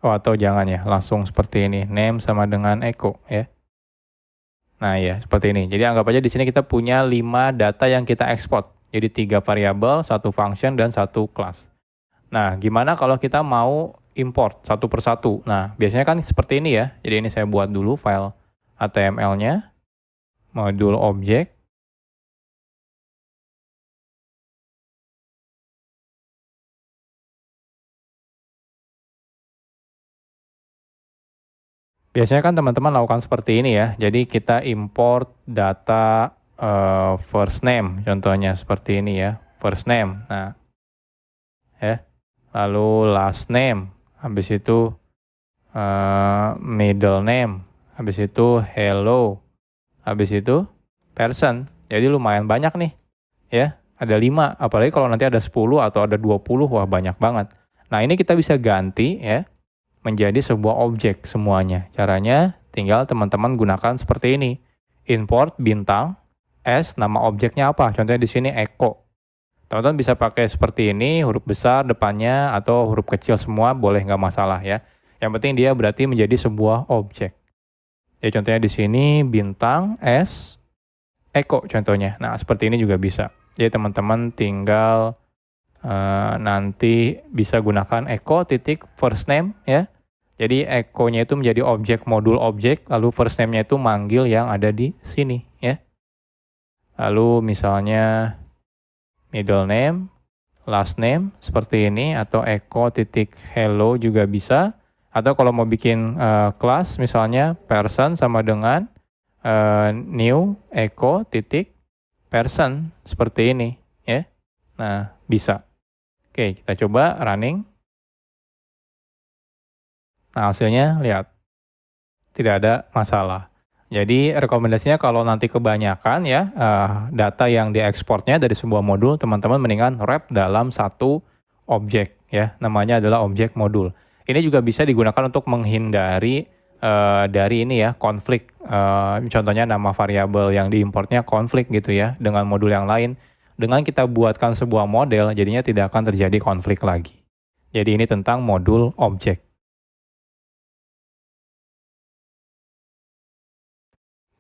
Oh, atau jangan ya, langsung seperti ini, name sama dengan echo ya. Nah ya, seperti ini. Jadi anggap aja di sini kita punya 5 data yang kita ekspor. Jadi 3 variabel, 1 function, dan 1 kelas. Nah, gimana kalau kita mau import satu persatu? Nah, biasanya kan seperti ini ya. Jadi ini saya buat dulu file HTML-nya, modul objek. Biasanya kan teman-teman lakukan seperti ini ya. Jadi kita import data first name, contohnya seperti ini ya, first name. Nah, ya. Lalu last name, habis itu middle name, habis itu hello, habis itu person. Jadi lumayan banyak nih, ya. Ada 5, apalagi kalau nanti ada 10 atau ada 20, wah banyak banget. Nah, ini kita bisa ganti ya menjadi sebuah objek semuanya. Caranya tinggal teman-teman gunakan seperti ini. Import bintang S, nama objeknya apa? Contohnya di sini echo. Teman-teman bisa pakai seperti ini, huruf besar depannya atau huruf kecil semua boleh, nggak masalah ya. Yang penting dia berarti menjadi sebuah objek. Jadi contohnya di sini bintang S echo contohnya. Nah, seperti ini juga bisa. Jadi teman-teman tinggal nanti bisa gunakan echo titik first name ya. Jadi echo-nya itu menjadi objek modul objek, lalu first name-nya itu manggil yang ada di sini ya. Lalu misalnya middle name, last name seperti ini, atau echo titik hello juga bisa. Atau kalau mau bikin kelas misalnya person sama dengan new echo titik person seperti ini ya. Nah, bisa. Oke, kita coba running. Nah, hasilnya lihat, tidak ada masalah. Jadi rekomendasinya kalau nanti kebanyakan ya data yang diekspornya dari sebuah modul, teman-teman mendingan wrap dalam satu objek ya, namanya adalah objek modul. Ini juga bisa digunakan untuk menghindari dari ini ya, konflik. Contohnya nama variabel yang diimportnya konflik gitu ya dengan modul yang lain. Dengan kita buatkan sebuah model, jadinya tidak akan terjadi konflik lagi. Jadi ini tentang modul objek.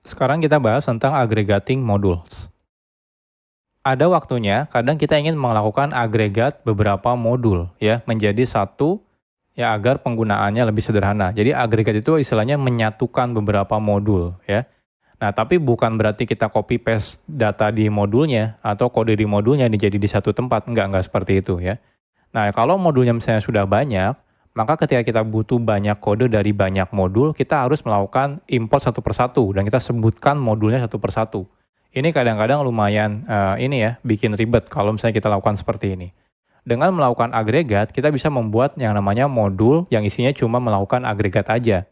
Sekarang kita bahas tentang aggregating modules. Ada waktunya, kadang kita ingin melakukan agregat beberapa modul ya menjadi satu ya agar penggunaannya lebih sederhana. Jadi agregat itu istilahnya menyatukan beberapa modul ya. Nah, tapi bukan berarti kita copy paste data di modulnya atau kode di modulnya jadi di satu tempat. Enggak seperti itu ya. Nah, kalau modulnya misalnya sudah banyak, maka ketika kita butuh banyak kode dari banyak modul, kita harus melakukan import satu persatu dan kita sebutkan modulnya satu persatu. Ini kadang-kadang lumayan ini ya, bikin ribet kalau misalnya kita lakukan seperti ini. Dengan melakukan agregat, kita bisa membuat yang namanya modul yang isinya cuma melakukan agregat aja.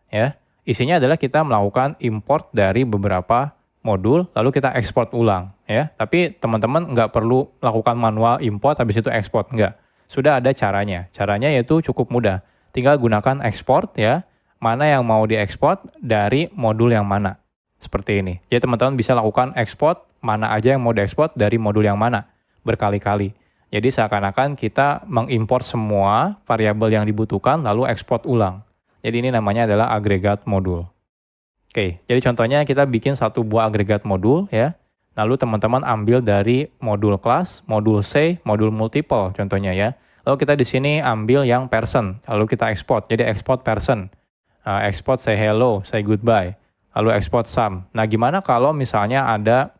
Ya, isinya adalah kita melakukan import dari beberapa modul, lalu kita ekspor ulang ya. Tapi teman-teman nggak perlu lakukan manual import habis itu ekspor, nggak. Sudah ada caranya. Caranya yaitu cukup mudah. Tinggal gunakan ekspor ya. Mana yang mau diekspor dari modul yang mana. Seperti ini. Jadi teman-teman bisa lakukan ekspor mana aja yang mau diekspor dari modul yang mana. Berkali-kali. Jadi seakan-akan kita mengimpor semua variabel yang dibutuhkan lalu ekspor ulang. Jadi ini namanya adalah agregat modul. Oke, jadi contohnya kita bikin satu buah agregat modul ya. Lalu teman-teman ambil dari modul kelas, modul C, modul multiple contohnya ya. Lalu kita di sini ambil yang person, lalu kita ekspor. Jadi ekspor person, ekspor say hello, say goodbye, lalu ekspor sum. Nah, gimana kalau misalnya ada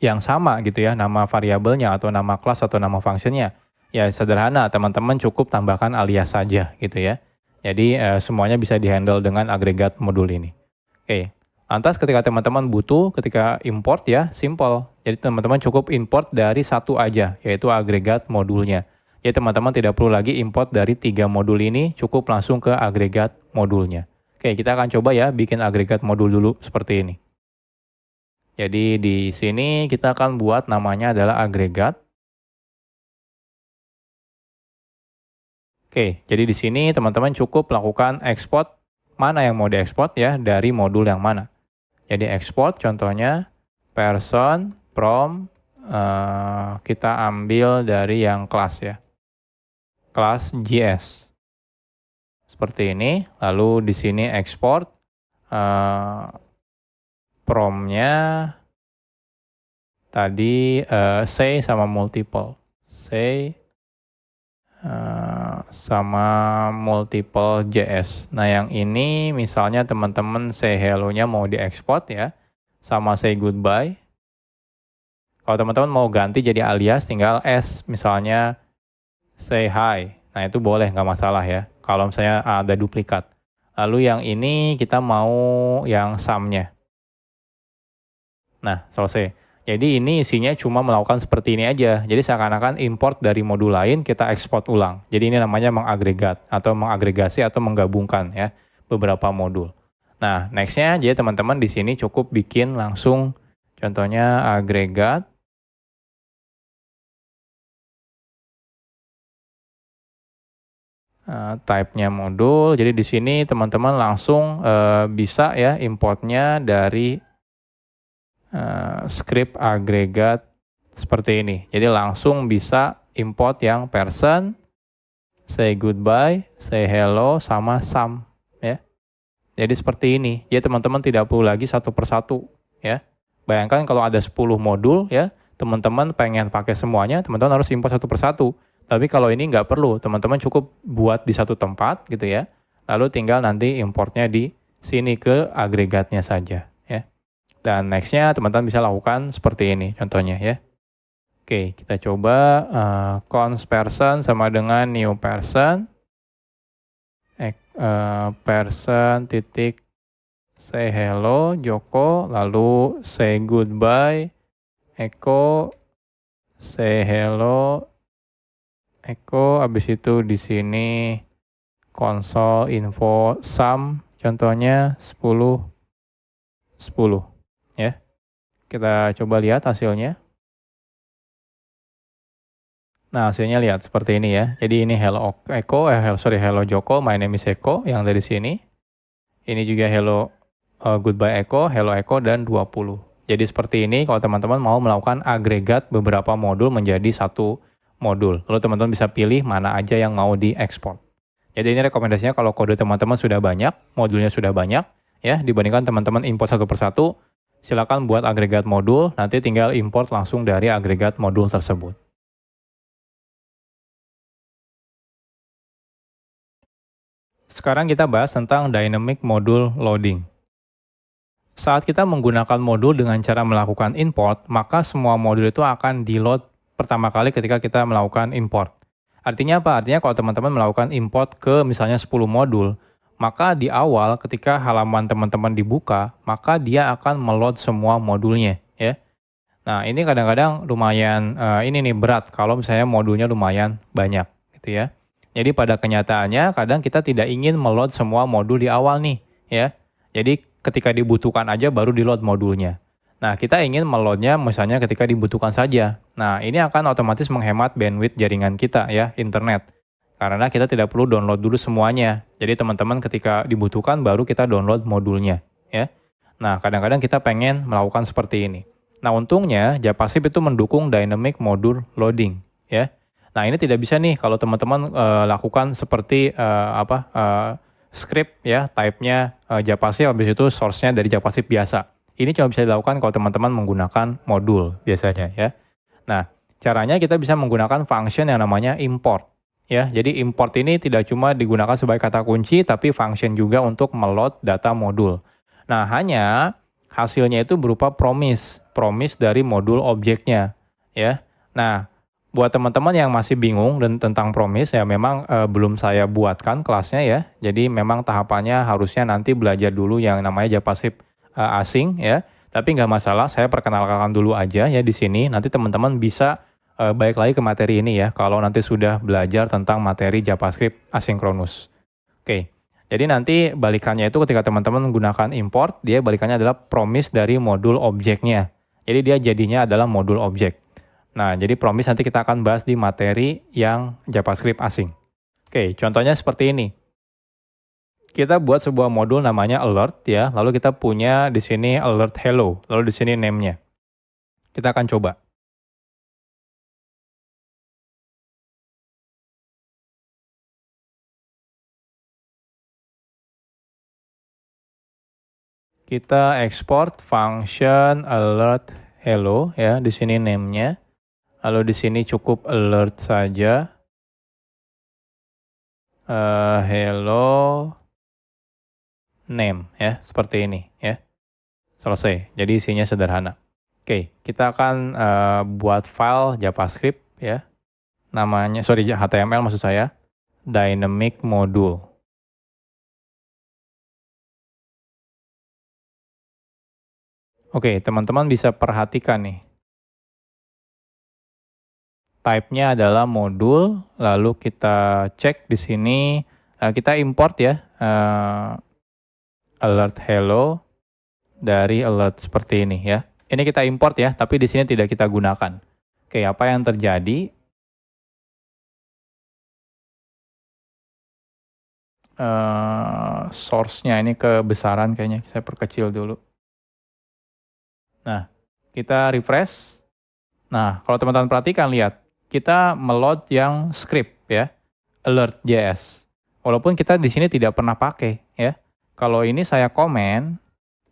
yang sama gitu ya, nama variabelnya atau nama kelas atau nama functionnya? Ya sederhana, teman-teman cukup tambahkan alias saja gitu ya. Jadi semuanya bisa dihandle dengan agregat modul ini. Oke, lantas ketika teman-teman butuh, ketika import ya, simple. Jadi teman-teman cukup import dari satu aja, yaitu agregat modulnya. Jadi teman-teman tidak perlu lagi import dari 3 modul ini, cukup langsung ke agregat modulnya. Oke, kita akan coba ya, bikin agregat modul dulu seperti ini. Jadi di sini kita akan buat namanya adalah agregat. Oke, jadi di sini teman-teman cukup lakukan ekspor mana yang mau diekspor ya, dari modul yang mana. Jadi ekspor contohnya person from kita ambil dari yang kelas ya. Kelas JS. Seperti ini. Lalu di sini ekspor from-nya tadi say sama multiple. Say sama multiple JS. Nah yang ini misalnya teman-teman say hello-nya mau diekspor ya, sama say goodbye. Kalau teman-teman mau ganti jadi alias tinggal S, misalnya say hi. Nah itu boleh, nggak masalah ya, kalau misalnya ada duplikat. Lalu yang ini kita mau yang sum-nya. Nah selesai. Jadi ini isinya cuma melakukan seperti ini aja. Jadi seakan-akan import dari modul lain kita ekspor ulang. Jadi ini namanya mengagregat atau mengagregasi atau menggabungkan ya beberapa modul. Nah nextnya jadi teman-teman di sini cukup bikin langsung contohnya agregat. Type-nya modul. Jadi di sini teman-teman langsung bisa ya importnya dari script agregat seperti ini. Jadi langsung bisa import yang person, say goodbye, say hello, sama sum ya. Jadi seperti ini. Jadi teman-teman tidak perlu lagi satu persatu ya. Bayangkan kalau ada 10 modul ya, teman-teman pengen pakai semuanya, teman-teman harus import satu persatu. Tapi kalau ini nggak perlu, teman-teman cukup buat di satu tempat gitu ya. Lalu tinggal nanti importnya di sini ke agregatnya saja. Dan nextnya teman-teman bisa lakukan seperti ini contohnya ya. Oke, kita coba const person sama dengan new person. Person titik say hello Joko, lalu say goodbye Eko, say hello Eko, habis itu di sini console info sum contohnya 10 10 ya. Kita coba lihat hasilnya. Nah, hasilnya lihat seperti ini ya. Jadi ini hello Eko, hello Joko, my name is Eko yang dari sini. Ini juga hello goodbye Eko, hello Eko dan 20. Jadi seperti ini kalau teman-teman mau melakukan agregat beberapa modul menjadi satu modul. Lalu teman-teman bisa pilih mana aja yang mau diekspor. Jadi ini rekomendasinya kalau kode teman-teman sudah banyak, modulnya sudah banyak ya, dibandingkan teman-teman import satu persatu. Silakan buat agregat modul, nanti tinggal import langsung dari agregat modul tersebut. Sekarang kita bahas tentang dynamic module loading. Saat kita menggunakan modul dengan cara melakukan import, maka semua modul itu akan di-load pertama kali ketika kita melakukan import. Artinya apa? Artinya kalau teman-teman melakukan import ke misalnya 10 modul, maka di awal ketika halaman teman-teman dibuka, maka dia akan meload semua modulnya ya. Nah, ini kadang-kadang lumayan ini nih berat kalau misalnya modulnya lumayan banyak gitu ya. Jadi pada kenyataannya kadang kita tidak ingin meload semua modul di awal nih ya. Jadi ketika dibutuhkan aja baru di-load modulnya. Nah, kita ingin meloadnya misalnya ketika dibutuhkan saja. Nah, ini akan otomatis menghemat bandwidth jaringan kita ya, internet. Karena kita tidak perlu download dulu semuanya. Jadi teman-teman ketika dibutuhkan baru kita download modulnya ya. Nah, kadang-kadang kita pengen melakukan seperti ini. Nah, untungnya JavaScript itu mendukung dynamic module loading ya. Nah, ini tidak bisa nih kalau teman-teman lakukan seperti script ya, type-nya JavaScript, habis itu source-nya dari JavaScript biasa. Ini cuma bisa dilakukan kalau teman-teman menggunakan modul biasanya ya. Nah, caranya kita bisa menggunakan function yang namanya import ya. Jadi import ini tidak cuma digunakan sebagai kata kunci, tapi function juga untuk meload data modul. Nah, hanya hasilnya itu berupa promise dari modul objeknya ya. Nah, buat teman-teman yang masih bingung dan tentang promise ya, memang belum saya buatkan kelasnya ya. Jadi memang tahapannya harusnya nanti belajar dulu yang namanya JavaScript asing ya. Tapi nggak masalah, saya perkenalkan dulu aja ya di sini. Nanti teman-teman bisa balik lagi ke materi ini ya, kalau nanti sudah belajar tentang materi JavaScript asinkronus. Oke, jadi nanti balikannya itu ketika teman-teman menggunakan import, dia balikannya adalah promise dari modul objeknya. Jadi dia jadinya adalah modul objek. Nah, jadi promise nanti kita akan bahas di materi yang JavaScript asing. Oke, contohnya seperti ini. Kita buat sebuah modul namanya alert ya, lalu kita punya di sini alert hello, lalu di sini name-nya. Kita akan coba. Kita export function alert hello ya, di sini name-nya. Lalu di sini cukup alert saja. Hello name ya, seperti ini ya. Selesai. Jadi isinya sederhana. Oke, kita akan buat file JavaScript ya. Namanya HTML maksud saya, dynamic module. Oke, teman-teman bisa perhatikan nih. Type-nya adalah modul, lalu kita cek di sini, kita import ya, alert hello dari alert seperti ini ya. Ini kita import ya, tapi di sini tidak kita gunakan. Oke, apa yang terjadi? Source-nya ini kebesaran kayaknya, saya perkecil dulu. Nah, kita refresh. Nah, kalau teman-teman perhatikan, lihat. Kita meload yang script ya, alert.js. Walaupun kita di sini tidak pernah pakai ya. Kalau ini saya komen,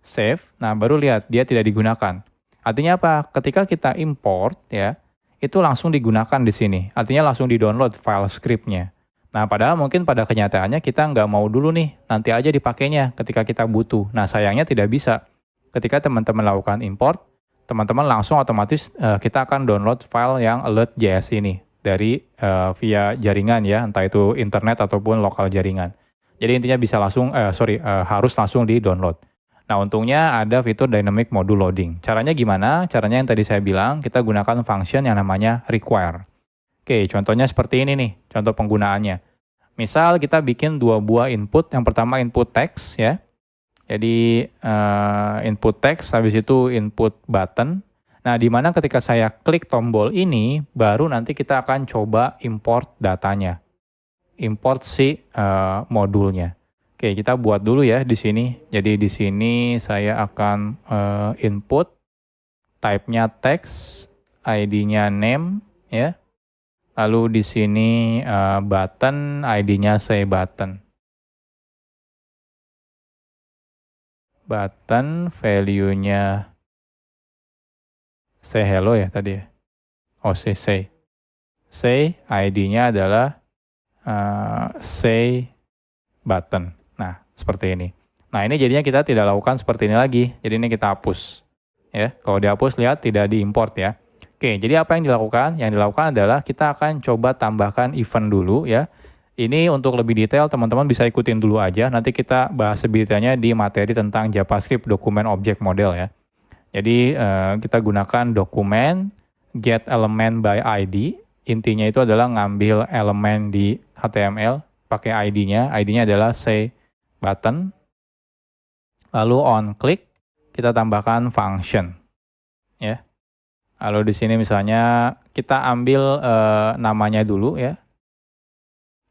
save, nah baru lihat dia tidak digunakan. Artinya apa? Ketika kita import ya, itu langsung digunakan di sini. Artinya langsung di-download file scriptnya. Nah, padahal mungkin pada kenyataannya kita nggak mau dulu nih, nanti aja dipakainya ketika kita butuh. Nah, sayangnya tidak bisa. Ketika teman-teman lakukan import, teman-teman langsung otomatis kita akan download file yang alert.js ini dari via jaringan ya, entah itu internet ataupun lokal jaringan. Jadi intinya bisa langsung, harus langsung di-download. Nah, untungnya ada fitur dynamic module loading. Caranya gimana? Caranya yang tadi saya bilang, kita gunakan function yang namanya require. Oke, contohnya seperti ini nih, contoh penggunaannya. Misal kita bikin dua buah input, yang pertama input text ya. Jadi input text, habis itu input button. Nah, di mana ketika saya klik tombol ini, baru nanti kita akan coba import datanya. Import si modulnya. Oke, kita buat dulu ya di sini. Jadi di sini saya akan input, type-nya text, ID-nya name ya. Lalu di sini button, ID-nya say button. Button, value-nya say hello ya tadi ya. Oh, say. Say, ID-nya adalah say button. Nah, seperti ini. Nah, ini jadinya kita tidak lakukan seperti ini lagi. Jadi ini kita hapus. Ya, kalau dihapus lihat tidak diimport ya. Oke, jadi apa yang dilakukan? Yang dilakukan adalah kita akan coba tambahkan event dulu ya. Ini untuk lebih detail teman-teman bisa ikutin dulu aja. Nanti kita bahas lebih detailnya di materi tentang JavaScript dokumen object model ya. Jadi kita gunakan dokumen get element by ID. Intinya itu adalah ngambil elemen di HTML pakai ID-nya. ID-nya adalah say button. Lalu on click kita tambahkan function. ya. Lalu di sini misalnya kita ambil namanya dulu ya.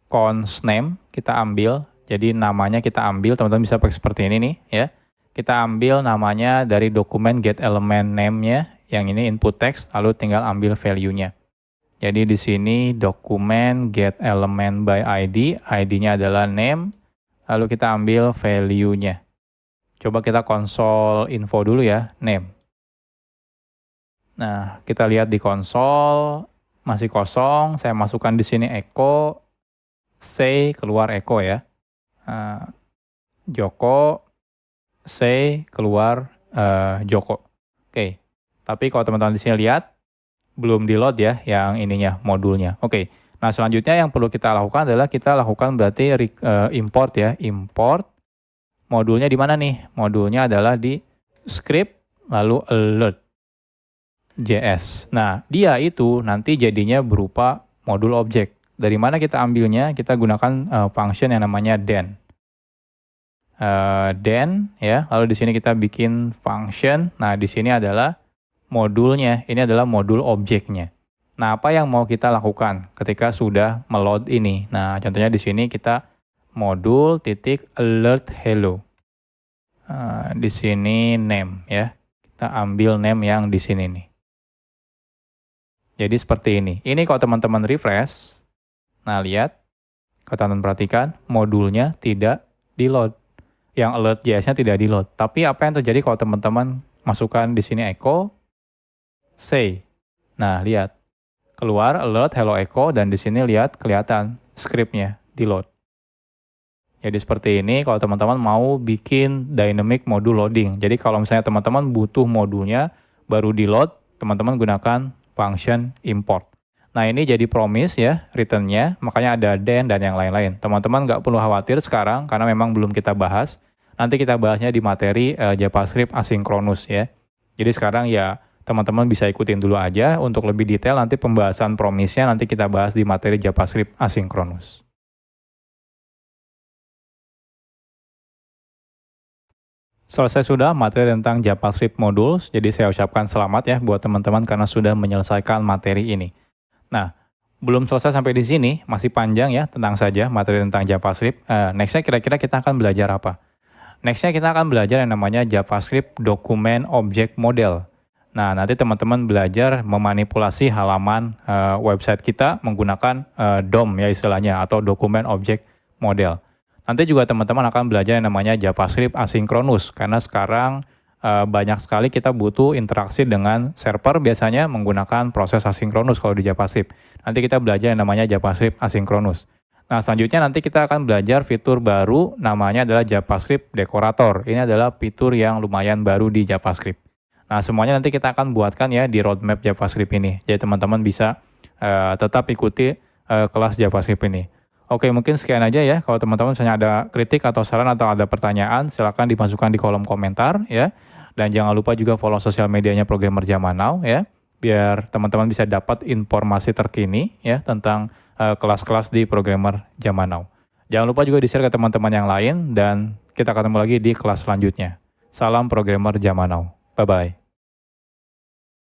Cons name kita ambil. Jadi namanya kita ambil, teman-teman bisa pakai seperti ini nih ya. Kita ambil namanya dari dokumen get element name-nya, yang ini input text, lalu tinggal ambil value-nya. Jadi di sini dokumen get element by ID, ID-nya adalah name, lalu kita ambil value-nya. Coba kita konsol info dulu ya, name. Nah, kita lihat di konsol masih kosong, saya masukkan di sini echo, say keluar echo ya. Joko, say keluar Joko. Oke. Tapi kalau teman-teman di sini lihat belum di load ya yang ininya modulnya. Oke. Nah, selanjutnya yang perlu kita lakukan adalah kita lakukan berarti import ya. Import modulnya di mana nih? Modulnya adalah di script lalu alert JS. Nah, dia itu nanti jadinya berupa modul objek. Dari mana kita ambilnya? Kita gunakan function yang namanya den. Den ya. Lalu di sini kita bikin function. Nah, di sini adalah modulnya. Ini adalah modul objeknya. Nah, apa yang mau kita lakukan ketika sudah meload ini? Nah, contohnya di sini kita modul titik alert hello. Di sini name ya. Kita ambil name yang di sini nih. Jadi seperti ini. Ini kalau teman-teman refresh. Nah, lihat. Kalau teman-teman perhatikan, modulnya tidak di-load. Yang alert JS-nya tidak di-load. Tapi apa yang terjadi kalau teman-teman masukkan di sini echo, say. Nah, lihat. Keluar alert hello echo, dan di sini lihat kelihatan script-nya di-load. Jadi seperti ini kalau teman-teman mau bikin dynamic module loading. Jadi kalau misalnya teman-teman butuh modulnya baru di-load, teman-teman gunakan function import. Nah, ini jadi promise ya, return-nya, makanya ada den dan yang lain-lain. Teman-teman nggak perlu khawatir sekarang, karena memang belum kita bahas. Nanti kita bahasnya di materi JavaScript asynchronous ya. Jadi sekarang ya, teman-teman bisa ikutin dulu aja. Untuk lebih detail, nanti pembahasan promise-nya nanti kita bahas di materi JavaScript asynchronous. Selesai sudah materi tentang JavaScript modules, jadi saya ucapkan selamat ya buat teman-teman karena sudah menyelesaikan materi ini. Nah, belum selesai sampai di sini, masih panjang ya, tenang saja materi tentang JavaScript. Next-nya kira-kira kita akan belajar apa? Next-nya kita akan belajar yang namanya JavaScript Document Object Model. Nah, nanti teman-teman belajar memanipulasi halaman website kita menggunakan DOM ya istilahnya, atau Document Object Model. Nanti juga teman-teman akan belajar yang namanya JavaScript asynchronous, karena sekarang banyak sekali kita butuh interaksi dengan server biasanya menggunakan proses asinkronus kalau di JavaScript. Nanti kita belajar yang namanya JavaScript asynchronous. Nah, selanjutnya nanti kita akan belajar fitur baru namanya adalah JavaScript Decorator. Ini adalah fitur yang lumayan baru di JavaScript. Nah, semuanya nanti kita akan buatkan ya di roadmap JavaScript ini. Jadi teman-teman bisa tetap ikuti kelas JavaScript ini. Oke, mungkin sekian aja ya. Kalau teman-teman misalnya ada kritik atau saran atau ada pertanyaan, silakan dimasukkan di kolom komentar ya. Dan jangan lupa juga follow sosial medianya Programmer Zaman Now ya, biar teman-teman bisa dapat informasi terkini ya tentang kelas-kelas di Programmer Zaman Now. Jangan lupa juga di-share ke teman-teman yang lain, dan kita ketemu lagi di kelas selanjutnya. Salam Programmer Zaman Now. Bye-bye.